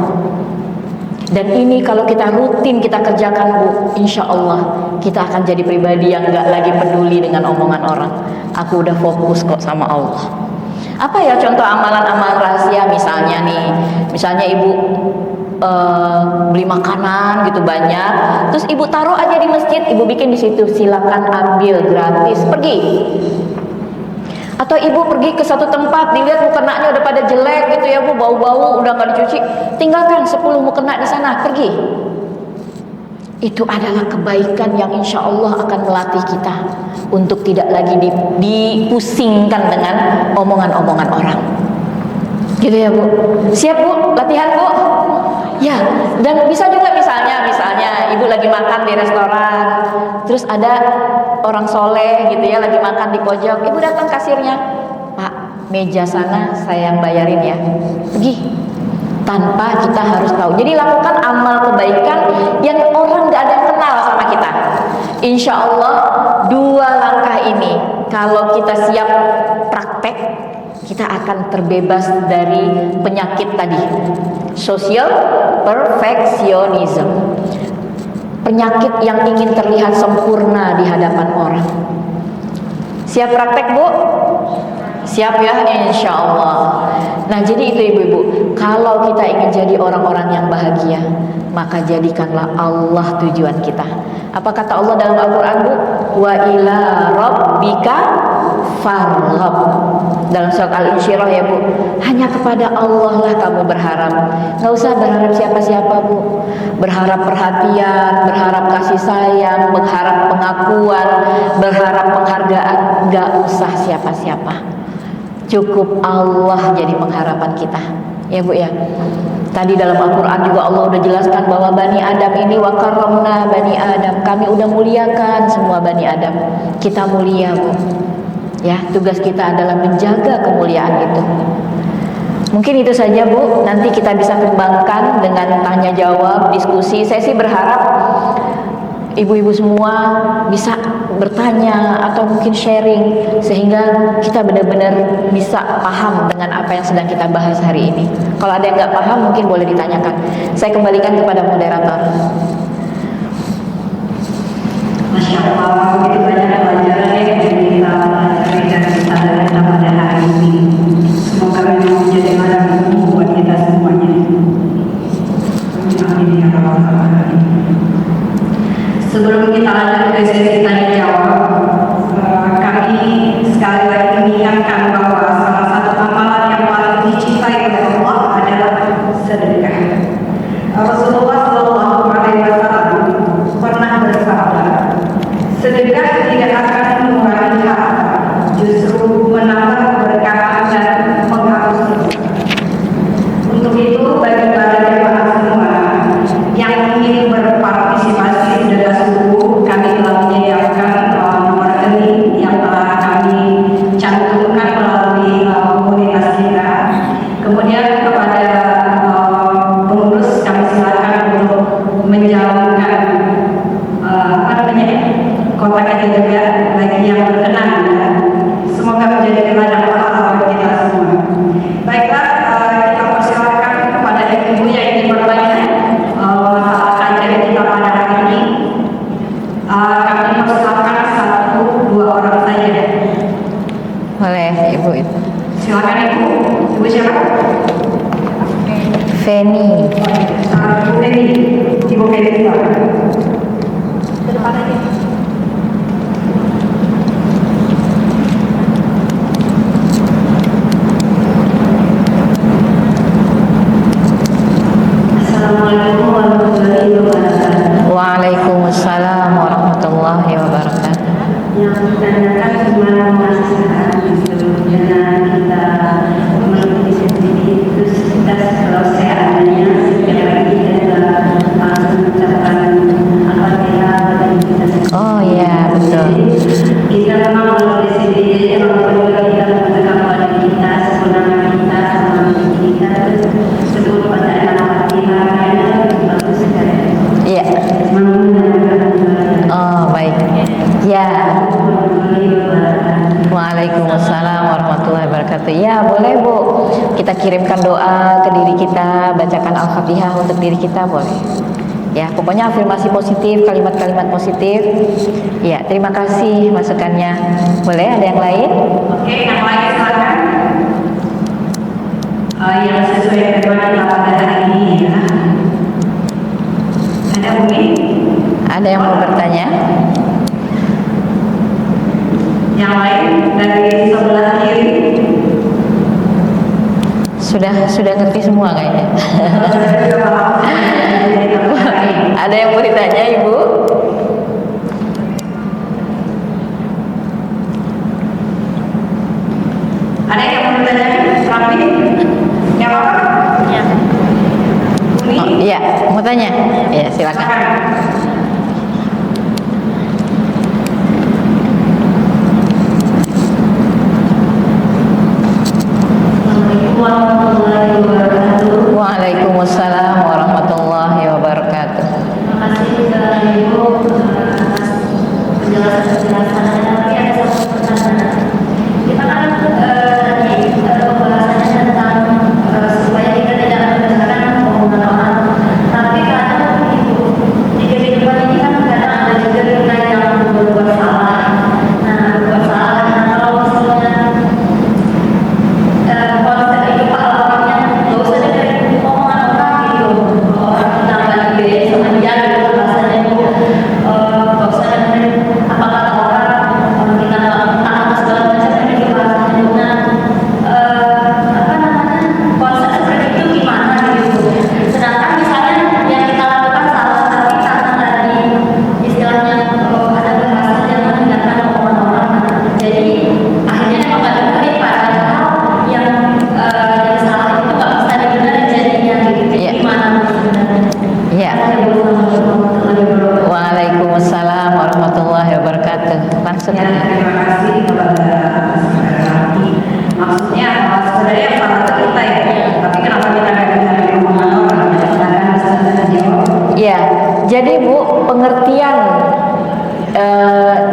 Dan ini kalau kita rutin kita kerjakan Bu, insya Allah kita akan jadi pribadi yang gak lagi peduli dengan omongan orang. Aku udah fokus kok sama Allah. Apa ya contoh amalan-amalan rahasia? Misalnya nih, misalnya ibu beli makanan gitu banyak, terus ibu taruh aja di masjid, ibu bikin di situ, silakan ambil gratis, pergi. Atau ibu pergi ke satu tempat, dilihat mukenanya udah pada jelek gitu ya Bu, bau-bau, udah gak dicuci, tinggalkan 10 mukena di sana, pergi. Itu adalah kebaikan yang insya Allah akan melatih kita untuk tidak lagi dipusingkan dengan omongan-omongan orang. Gitu ya Bu. Siap Bu, latihan Bu. Ya, dan bisa juga misalnya ibu lagi makan di restoran, terus ada orang soleh gitu ya lagi makan di pojok, ibu datang kasirnya, Pak, meja sana saya yang bayarin ya, pergi. Tanpa kita harus tahu. Jadi lakukan amal kebaikan yang orang gak ada yang kenal sama kita. Insya Allah 2 langkah ini kalau kita siap praktek, kita akan terbebas dari penyakit tadi, social perfectionism, penyakit yang ingin terlihat sempurna di hadapan orang. Siap praktek Bu? Siap ya, insya Allah. Nah jadi itu ibu-ibu, kalau kita ingin jadi orang-orang yang bahagia, maka jadikanlah Allah tujuan kita. Apa kata Allah dalam Al-Quran Bu? Wa ila rabbika farghab. Dalam surat Al-Insyirah ya Bu, hanya kepada Allah lah kamu berharap. Gak usah berharap siapa-siapa Bu. Berharap perhatian, berharap kasih sayang, berharap pengakuan, berharap penghargaan. Gak usah siapa-siapa. Cukup Allah jadi pengharapan kita. Ya Bu ya. Tadi dalam Al-Quran juga Allah udah jelaskan bahwa Bani Adam ini wa karramna Bani Adam. Kami udah muliakan semua Bani Adam. Kita mulia Bu. Ya, tugas kita adalah menjaga kemuliaan itu. Mungkin itu saja Bu. Nanti kita bisa kembangkan dengan tanya jawab, diskusi. Saya sih berharap ibu-ibu semua bisa bertanya atau mungkin sharing sehingga kita benar-benar bisa paham dengan apa yang sedang kita bahas hari ini. Kalau ada yang nggak paham mungkin boleh ditanyakan. Saya kembalikan kepada moderator. Masya Allah, begitu banyak pelajaran yang kita pelajari dan kita dengar pada hari ini. Semoga memang menjadi ladang ilmu buat kita semuanya. Amin ya rabbal alamin. Sebelum kita Bu Feni, Ibu Feni silakan. Ke depan aja. Assalamualaikum warahmatullahi wabarakatuh. Waalaikumsalam warahmatullahi wabarakatuh. Yang ditanyakan cuma memastikan gitu, jangan kita mengikuti sendiri terus kita kalau seadanya setiap hari kita langsung mengucapkan Al-Fatihah dan kita sendiri. Oh iya, betul. Kita memang kalau di sini memang perlu kita mengucapkan pada kita sebenarnya kita sama kita terus sebut pada Al-Fatihah itu bagus sekali. Iya. Oh baik. Ya. Waalaikumsalam warahmatullahi wabarakatuh. Ya boleh Bu, kita kirimkan doa ke diri kita, bacakan Al-Fatihah untuk diri kita, boleh. Ya, pokoknya afirmasi positif, kalimat-kalimat positif. Ya, terima kasih masukannya. Boleh, ada yang lain? Oke, yang lain silakan. Yang sesuai tema kita pada hari ini ya. Ada Bumi? Ada yang mau bertanya? Yang lain dari sebelah kiri? Sudah ngerti semua kayaknya. Ada yang mau ditanya, Ibu? Ada yang mau ditanya? Rafi? Yang apa? Ya. Bumi? Oh, iya, mau tanya? Iya, silakan. Assalamualaikum warahmatullahi wabarakatuh. Waalaikumsalam warahmatullahi wabarakatuh. Terima kasih Ibu atas penjelasan-penjelasannya. Tapi ada satu pertanyaan. Kita kan tadi pembahasannya tentang supaya kita tidak berdasarkan omongan orang. Tapi kadang itu di kehidupan ini kan kadang ada juga kita yang berbuat salah. Nah, berbuat salah. Nah, kalau misalnya konsep itu kalau orangnya nggak usah dengerin omongan orang gitu, orang nambah ide sama dia gitu bahasanya itu nggak usah dengerin apa kata orang, kita nggak segala macam itu bahasanya. Nah, apa namanya, konsep seperti itu gimana gitu. Sedangkan misalnya yang kita lakukan salah tapi karena tadi istilahnya ada bahasa yang mendengarkan omongan orang, jadi akhirnya memang nggak dengerin padahal yang salah itu nggak bisa dibenerin jadinya gitu. Iya. Gimana sebenarnya? Iya. Waalaikumsalam warahmatullahi wabarakatuh. Langsung Ya, aja. terima kasih kepada saudara Rafi. Maksudnya sebenarnya salah kita ya, tapi kenapa kita nggak dengerin omongan orang? Silakan Ustazah jawab. Ya, jadi Bu, pengertian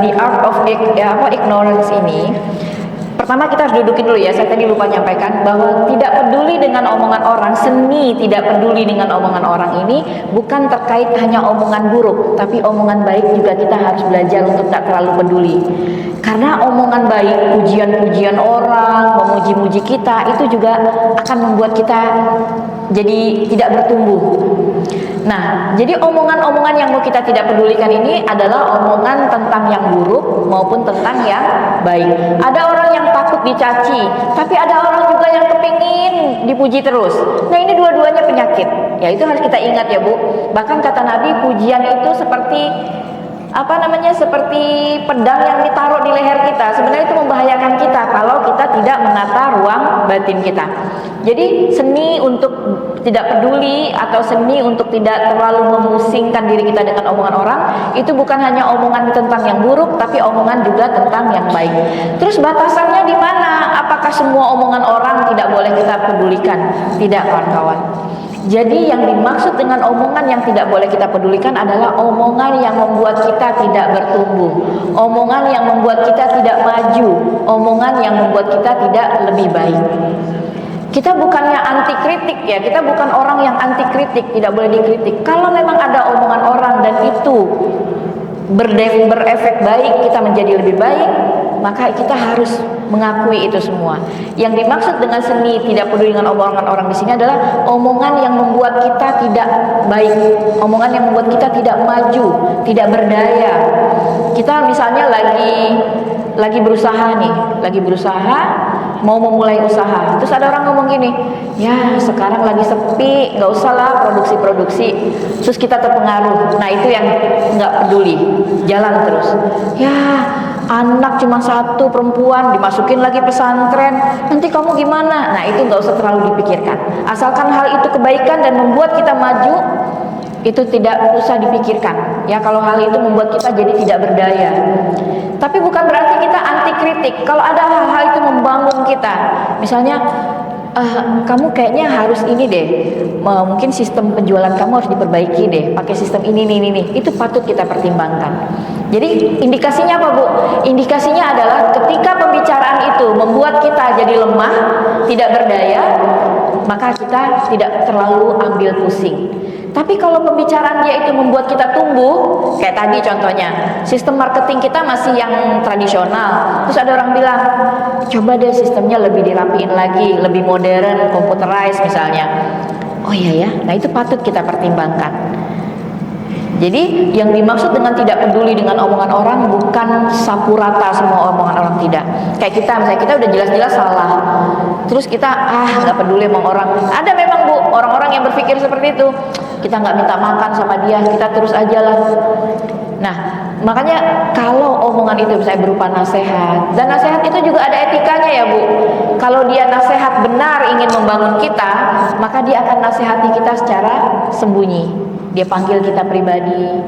the art of ignorance ini, pertama kita harus dudukin dulu ya. Saya tadi lupa nyampaikan bahwa tidak peduli dengan omongan orang, seni tidak peduli dengan omongan orang ini bukan terkait hanya omongan buruk, tapi omongan baik juga kita harus belajar untuk tak terlalu peduli. Karena omongan baik, pujian-pujian orang, memuji-muji kita itu juga akan membuat kita jadi tidak bertumbuh. Nah, jadi omongan-omongan yang mau kita tidak pedulikan ini adalah omongan tentang yang buruk maupun tentang yang baik. Ada orang yang takut dicaci, tapi ada orang juga yang kepingin dipuji terus. Nah, ini dua-duanya penyakit. Ya, itu harus kita ingat ya Bu. Bahkan kata Nabi, pujian itu seperti seperti pedang yang ditaruh di leher kita. Sebenarnya itu membahayakan kita kalau kita tidak menata ruang batin kita. Jadi seni untuk tidak peduli atau seni untuk tidak terlalu memusingkan diri kita dengan omongan orang, itu bukan hanya omongan tentang yang buruk, tapi omongan juga tentang yang baik. Terus batasannya di mana? Apakah semua omongan orang tidak boleh kita pedulikan? Tidak, kawan-kawan. Jadi yang dimaksud dengan omongan yang tidak boleh kita pedulikan adalah omongan yang membuat kita tidak bertumbuh, omongan yang membuat kita tidak maju, omongan yang membuat kita tidak lebih baik. Kita bukannya anti kritik ya, kita bukan orang yang anti kritik, tidak boleh dikritik. Kalau memang ada omongan orang dan itu berefek baik, kita menjadi lebih baik, maka kita harus mengakui itu semua. Yang dimaksud dengan seni tidak peduli dengan omongan orang di sini adalah omongan yang membuat kita tidak baik, omongan yang membuat kita tidak maju, tidak berdaya. Kita misalnya lagi berusaha nih, mau memulai usaha, terus ada orang ngomong gini, ya sekarang lagi sepi, nggak usah lah produksi, terus kita terpengaruh. Nah itu yang nggak peduli, jalan terus. Ya anak cuma satu perempuan, dimasukin lagi pesantren, nanti kamu gimana? Nah itu nggak usah terlalu dipikirkan, asalkan hal itu kebaikan dan membuat kita maju, itu tidak usah dipikirkan ya. Kalau hal itu membuat kita jadi tidak berdaya, tapi bukan berarti kita anti kritik. Kalau ada hal-hal itu membangun kita, misalnya kamu kayaknya harus ini deh, mungkin sistem penjualan kamu harus diperbaiki deh, pakai sistem ini, itu patut kita pertimbangkan. Jadi indikasinya apa Bu? Indikasinya adalah ketika pembicaraan itu membuat kita jadi lemah, tidak berdaya, maka kita tidak terlalu ambil pusing. Tapi kalau pembicaraan dia itu membuat kita tumbuh, kayak tadi contohnya, sistem marketing kita masih yang tradisional, terus ada orang bilang, coba deh sistemnya lebih dirapiin lagi, lebih modern, computerized misalnya. Oh iya ya, nah itu patut kita pertimbangkan. Jadi yang dimaksud dengan tidak peduli dengan omongan orang bukan sapu rata semua omongan orang, tidak. Kayak kita misalnya, kita udah jelas-jelas salah, terus kita nggak peduli sama orang. Ada memang Bu orang-orang yang berpikir seperti itu, kita nggak minta makan sama dia, kita terus aja lah. Nah makanya kalau omongan itu misalnya berupa nasihat, dan nasihat itu juga ada etikanya ya Bu. Kalau dia nasihat benar ingin membangun kita, maka dia akan nasihati kita secara sembunyi. Dia panggil kita pribadi,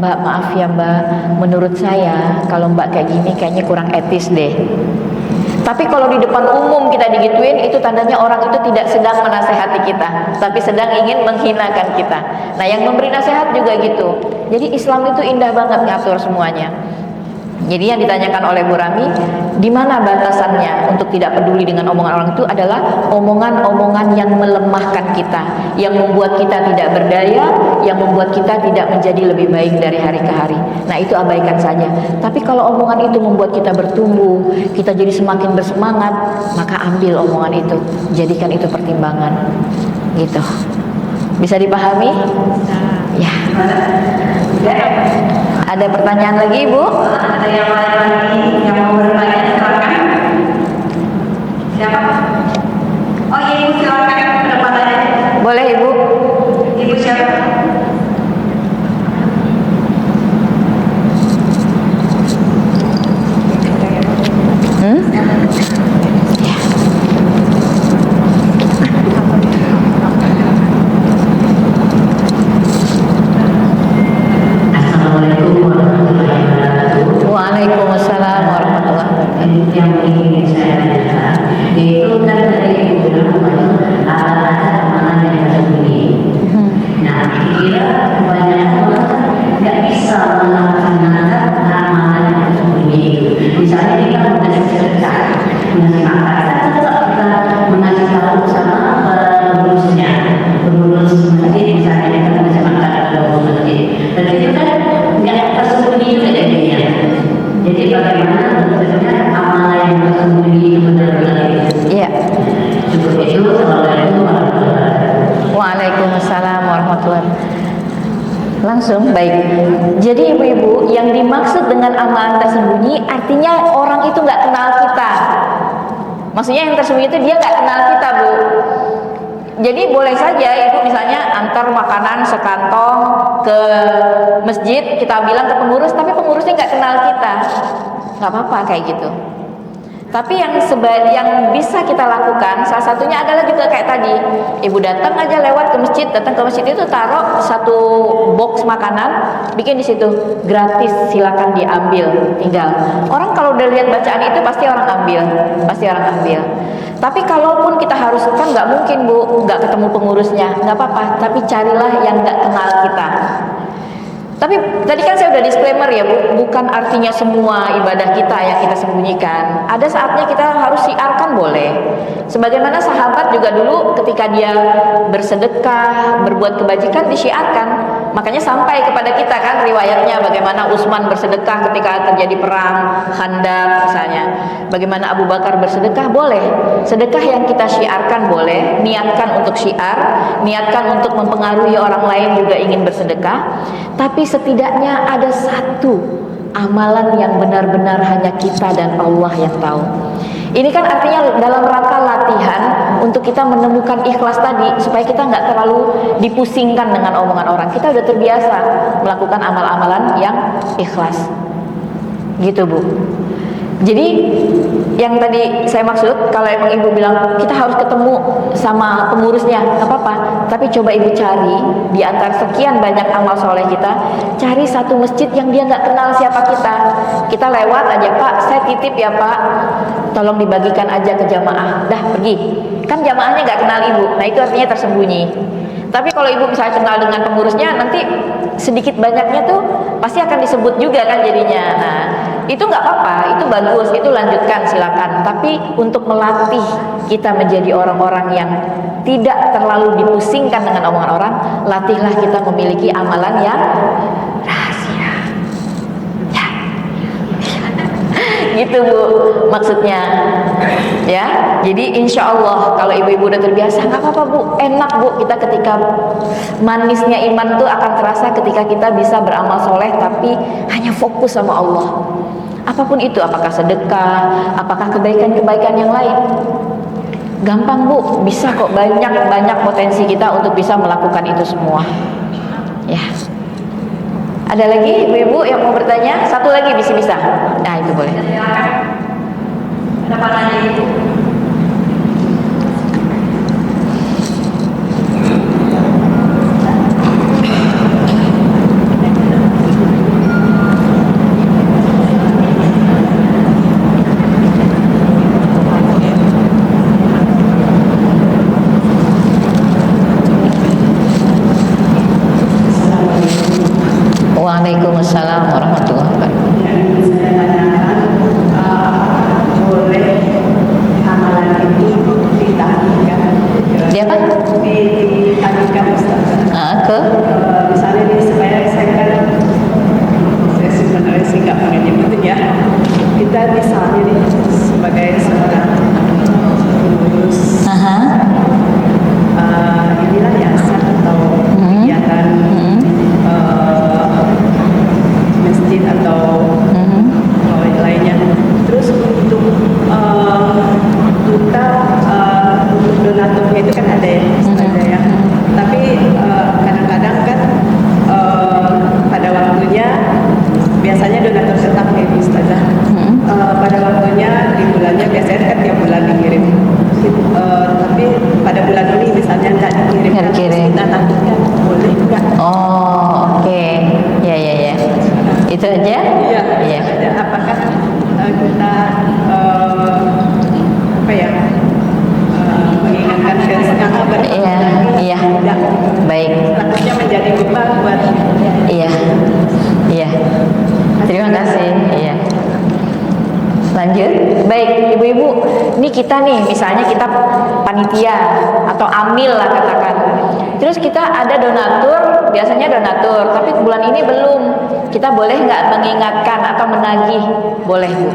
Mbak maaf ya Mbak, menurut saya kalau Mbak kayak gini kayaknya kurang etis deh. Tapi kalau di depan umum kita digituin, itu tandanya orang itu tidak sedang menasehati kita, tapi sedang ingin menghinakan kita. Nah yang memberi nasihat juga gitu. Jadi Islam itu indah banget ngatur semuanya. Jadi yang ditanyakan oleh Bu Rami, di mana batasannya untuk tidak peduli dengan omongan orang itu adalah omongan-omongan yang melemahkan kita, yang membuat kita tidak berdaya, yang membuat kita tidak menjadi lebih baik dari hari ke hari. Nah itu abaikan saja. Tapi kalau omongan itu membuat kita bertumbuh, kita jadi semakin bersemangat, maka ambil omongan itu, jadikan itu pertimbangan. Gitu. Bisa dipahami? Ya. Ada pertanyaan lagi Bu? Ada yang lain lagi yang mau bertanya, silakan. Siapa? Oh iya Ibu, silakan pendapatannya. Boleh Ibu. Ibu siapa? Waalaikumsalam warahmatullahi wabarakatuh. Yang ingin saya tanyakan, itu kan tadi Ibu bilang ada amalan yang tersembunyi. Nah, kira kebanyakan orang nggak bisa melaksanakan amalan yang tersembunyi. Misalnya kita udah sedekah, ngasih makan, tetap kita mengasih tahu sama pengurus masjid, misalnya kita ngasih makan ke pengurus masjid. Dan itu kan nggak tersembunyi juga jadinya. Jadi bagaimana bentuknya amalan yang tersembunyi itu benar-benar Iya. cukup itu. Assalamualaikum warahmatullahi wabarakatuh. Waalaikumsalam warahmatullahi wabarakatuh. Langsung baik. Jadi ibu-ibu, yang dimaksud dengan amalan tersembunyi artinya orang itu nggak kenal kita. Maksudnya yang tersembunyi itu dia nggak kenal kita Bu. Jadi boleh saja ibu misalnya antar makanan sekantong ke masjid, kita bilang ke pengurus, tapi pengurusnya nggak kenal kita, nggak apa-apa kayak gitu. Tapi yang bisa kita lakukan salah satunya adalah juga kayak tadi, ibu datang aja lewat ke masjid, datang ke masjid itu taruh satu box makanan, bikin di situ gratis, silakan diambil, tinggal. Orang kalau udah lihat bacaan itu pasti orang ambil. Tapi kalaupun kita harus, kan nggak mungkin Bu, nggak ketemu pengurusnya, nggak apa-apa. Tapi carilah yang nggak kenal kita. Tapi tadi kan saya udah disclaimer ya Bu, bukan artinya semua ibadah kita yang kita sembunyikan. Ada saatnya kita harus siarkan boleh. Sebagaimana sahabat juga dulu ketika dia bersedekah, berbuat kebajikan disiarkan. Makanya sampai kepada kita kan riwayatnya bagaimana Utsman bersedekah ketika terjadi perang Khandaq misalnya. Bagaimana Abu Bakar bersedekah, boleh. Sedekah yang kita syiarkan boleh, niatkan untuk syiar, niatkan untuk mempengaruhi orang lain juga ingin bersedekah. Tapi setidaknya ada satu amalan yang benar-benar hanya kita dan Allah yang tahu. Ini kan artinya dalam rangka latihan untuk kita menemukan ikhlas tadi, supaya kita nggak terlalu dipusingkan dengan omongan orang. Kita udah terbiasa melakukan amal-amalan yang ikhlas, gitu Bu. Jadi yang tadi saya maksud, kalau emang ibu bilang kita harus ketemu sama pengurusnya, nggak apa-apa. Tapi coba ibu cari di antara sekian banyak amal soleh kita, cari satu masjid yang dia nggak kenal siapa kita. Kita lewat aja, Pak, saya titip ya Pak, tolong dibagikan aja ke jamaah. Dah pergi. Kan jamaahnya nggak kenal ibu, nah itu artinya tersembunyi. Tapi kalau ibu misalnya kenal dengan pengurusnya, nanti sedikit banyaknya tuh pasti akan disebut juga kan jadinya. Nah, itu nggak apa-apa, itu bagus, itu lanjutkan silakan. Tapi untuk melatih kita menjadi orang-orang yang tidak terlalu dipusingkan dengan omongan orang, latihlah kita memiliki amalan yang rahasia. Ya. Gitu Bu, maksudnya. Ya, jadi insya Allah kalau ibu-ibu udah terbiasa, nggak apa-apa Bu, enak Bu, kita ketika manisnya iman tuh akan terasa ketika kita bisa beramal soleh tapi hanya fokus sama Allah. Apapun itu, apakah sedekah, apakah kebaikan-kebaikan yang lain, gampang Bu, bisa kok, banyak potensi kita untuk bisa melakukan itu semua. Ya. Ada lagi ibu-ibu yang mau bertanya? Satu lagi bisa. Nah itu boleh. Ada pertanyaan itu. Waalaikumsalam warahmatullahi wabarakatuh. Yang ingin saya tanyakan, boleh amalan ini ditagihkan? Dia apa? Ditagihkan Ustaz. Ke? Misalnya ini supaya saya sebenarnya sih nggak pengen nyebut ya. Kita misalnya nih sebagai seorang pengurus inilah yayasan atau kegiatan masjid atau lainnya. Terus untuk kita untuk donaturnya itu kan ada ya, ada ya. Tapi kadang-kadang kan pada waktunya biasanya donatur tetap nih Ustazah. Pada waktunya di bulannya biasanya kan tiap bulan dikirim. Tapi pada bulan ini misalnya nggak dikirim, kita takutkan boleh nggak? Oh oke. Ya. Itu aja? Iya. Apakah kita mengingatkan fans Iya. Baik. takutnya menjadi beban buat. Iya. Terima kasih. Iya. Lanjut. Baik, ibu-ibu. Ini kita nih, misalnya kita panitia atau amil lah katakan. Terus kita ada donatur, biasanya donatur, tapi bulan ini belum. Kita boleh nggak mengingatkan atau menagih? Boleh Bu.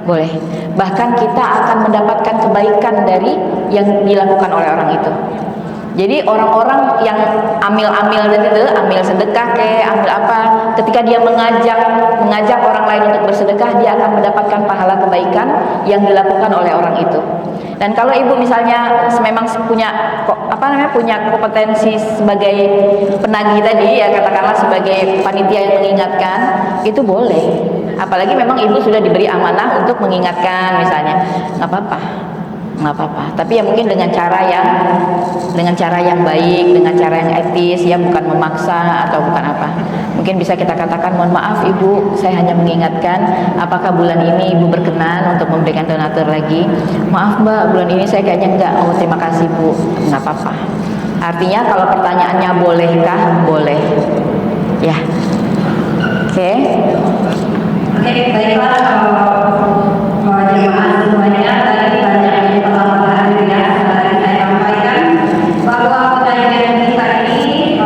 Boleh. Bahkan kita akan mendapatkan kebaikan dari yang dilakukan oleh orang itu. Jadi orang-orang yang amil-amil dan itu, amil sedekah amil apa, ketika dia mengajak orang lain untuk bersedekah, dia akan mendapatkan pahala kebaikan yang dilakukan oleh orang itu. Dan kalau ibu misalnya memang punya kompetensi sebagai penagih tadi ya, katakanlah sebagai panitia yang mengingatkan, itu boleh. Apalagi memang ibu sudah diberi amanah untuk mengingatkan misalnya, nggak apa-apa. Tapi ya mungkin dengan cara yang baik, dengan cara yang etis, ya bukan memaksa atau bukan apa. Mungkin bisa kita katakan, mohon maaf ibu, saya hanya mengingatkan, apakah bulan ini ibu berkenan untuk memberikan donatur lagi? Maaf mbak, bulan ini saya kayaknya enggak. Oh terima kasih bu, nggak apa-apa. Artinya kalau pertanyaannya bolehkah? Boleh. Ya. Oke. Baiklah kalau jemaah semuanya tadi banyak yang pertama ya saya sampaikan bahwa kajian kita ini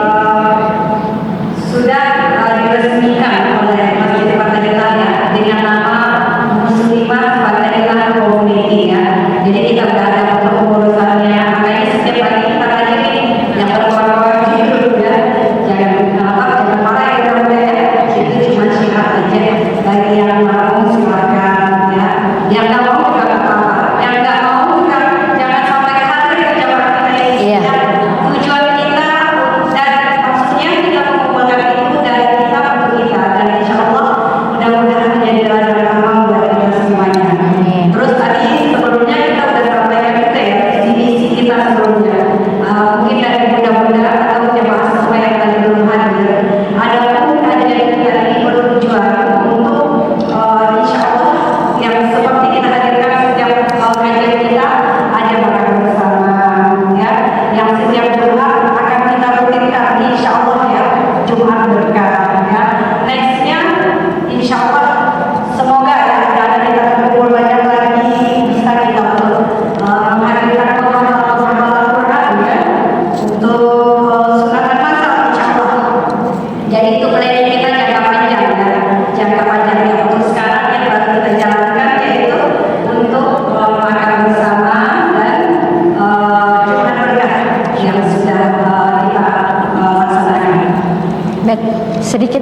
sedikit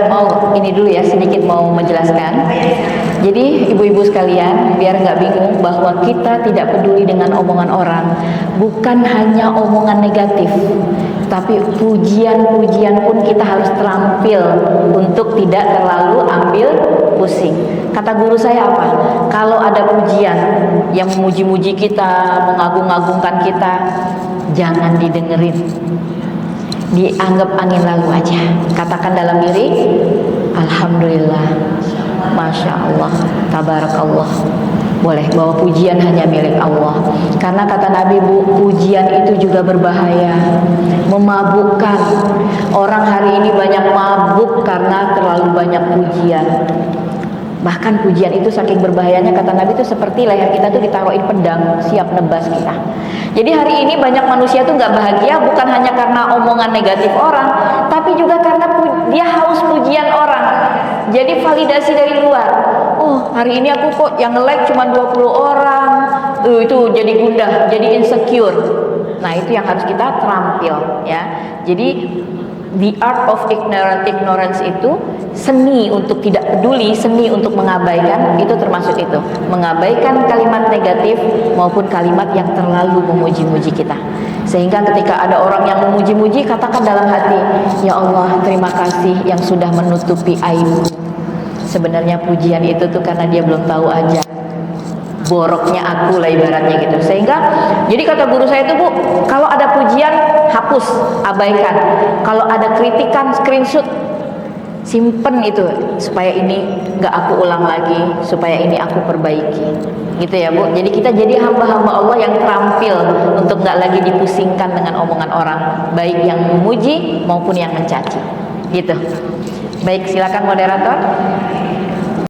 mau ini dulu ya, sedikit mau menjelaskan. Jadi ibu-ibu sekalian, biar nggak bingung bahwa kita tidak peduli dengan omongan orang, bukan hanya omongan negatif, tapi pujian-pujian pun kita harus terampil untuk tidak terlalu ambil pusing. Kata guru saya apa? Kalau ada pujian yang memuji-muji kita, mengagung-agungkan kita, jangan didengerin, dianggap angin lalu aja. Katakan dalam diri, alhamdulillah, masya Allah, tabarakallah. Boleh, bahwa pujian hanya milik Allah. Karena kata Nabi, Bu, pujian itu juga berbahaya, memabukkan. Orang hari ini banyak mabuk karena terlalu banyak pujian. Bahkan pujian itu saking berbahayanya, kata Nabi, itu seperti leher kita tuh ditaruhin pedang siap nebas kita. Jadi hari ini banyak manusia tuh nggak bahagia bukan hanya karena omongan negatif orang, tapi juga karena dia haus pujian orang. Jadi validasi dari luar. Oh, hari ini aku kok yang like cuma 20 orang. Itu jadi gundah, jadi insecure. Nah, itu yang harus kita terampil ya. Jadi the art of ignorance itu seni untuk tidak peduli, seni untuk mengabaikan, itu termasuk itu. Mengabaikan kalimat negatif maupun kalimat yang terlalu memuji-muji kita. Sehingga ketika ada orang yang memuji-muji, katakan dalam hati, ya Allah, terima kasih yang sudah menutupi aibku. Sebenarnya pujian itu tuh karena dia belum tahu aja boroknya aku lah ibaratnya gitu. Sehingga jadi kata guru saya itu, Bu, kalau ada pujian hapus, abaikan. Kalau ada kritikan, screenshot, simpen itu supaya ini nggak aku ulang lagi, supaya ini aku perbaiki, gitu ya, Bu. Jadi kita jadi hamba-hamba Allah yang terampil untuk nggak lagi dipusingkan dengan omongan orang, baik yang memuji maupun yang mencaci, gitu. Baik, silakan moderator.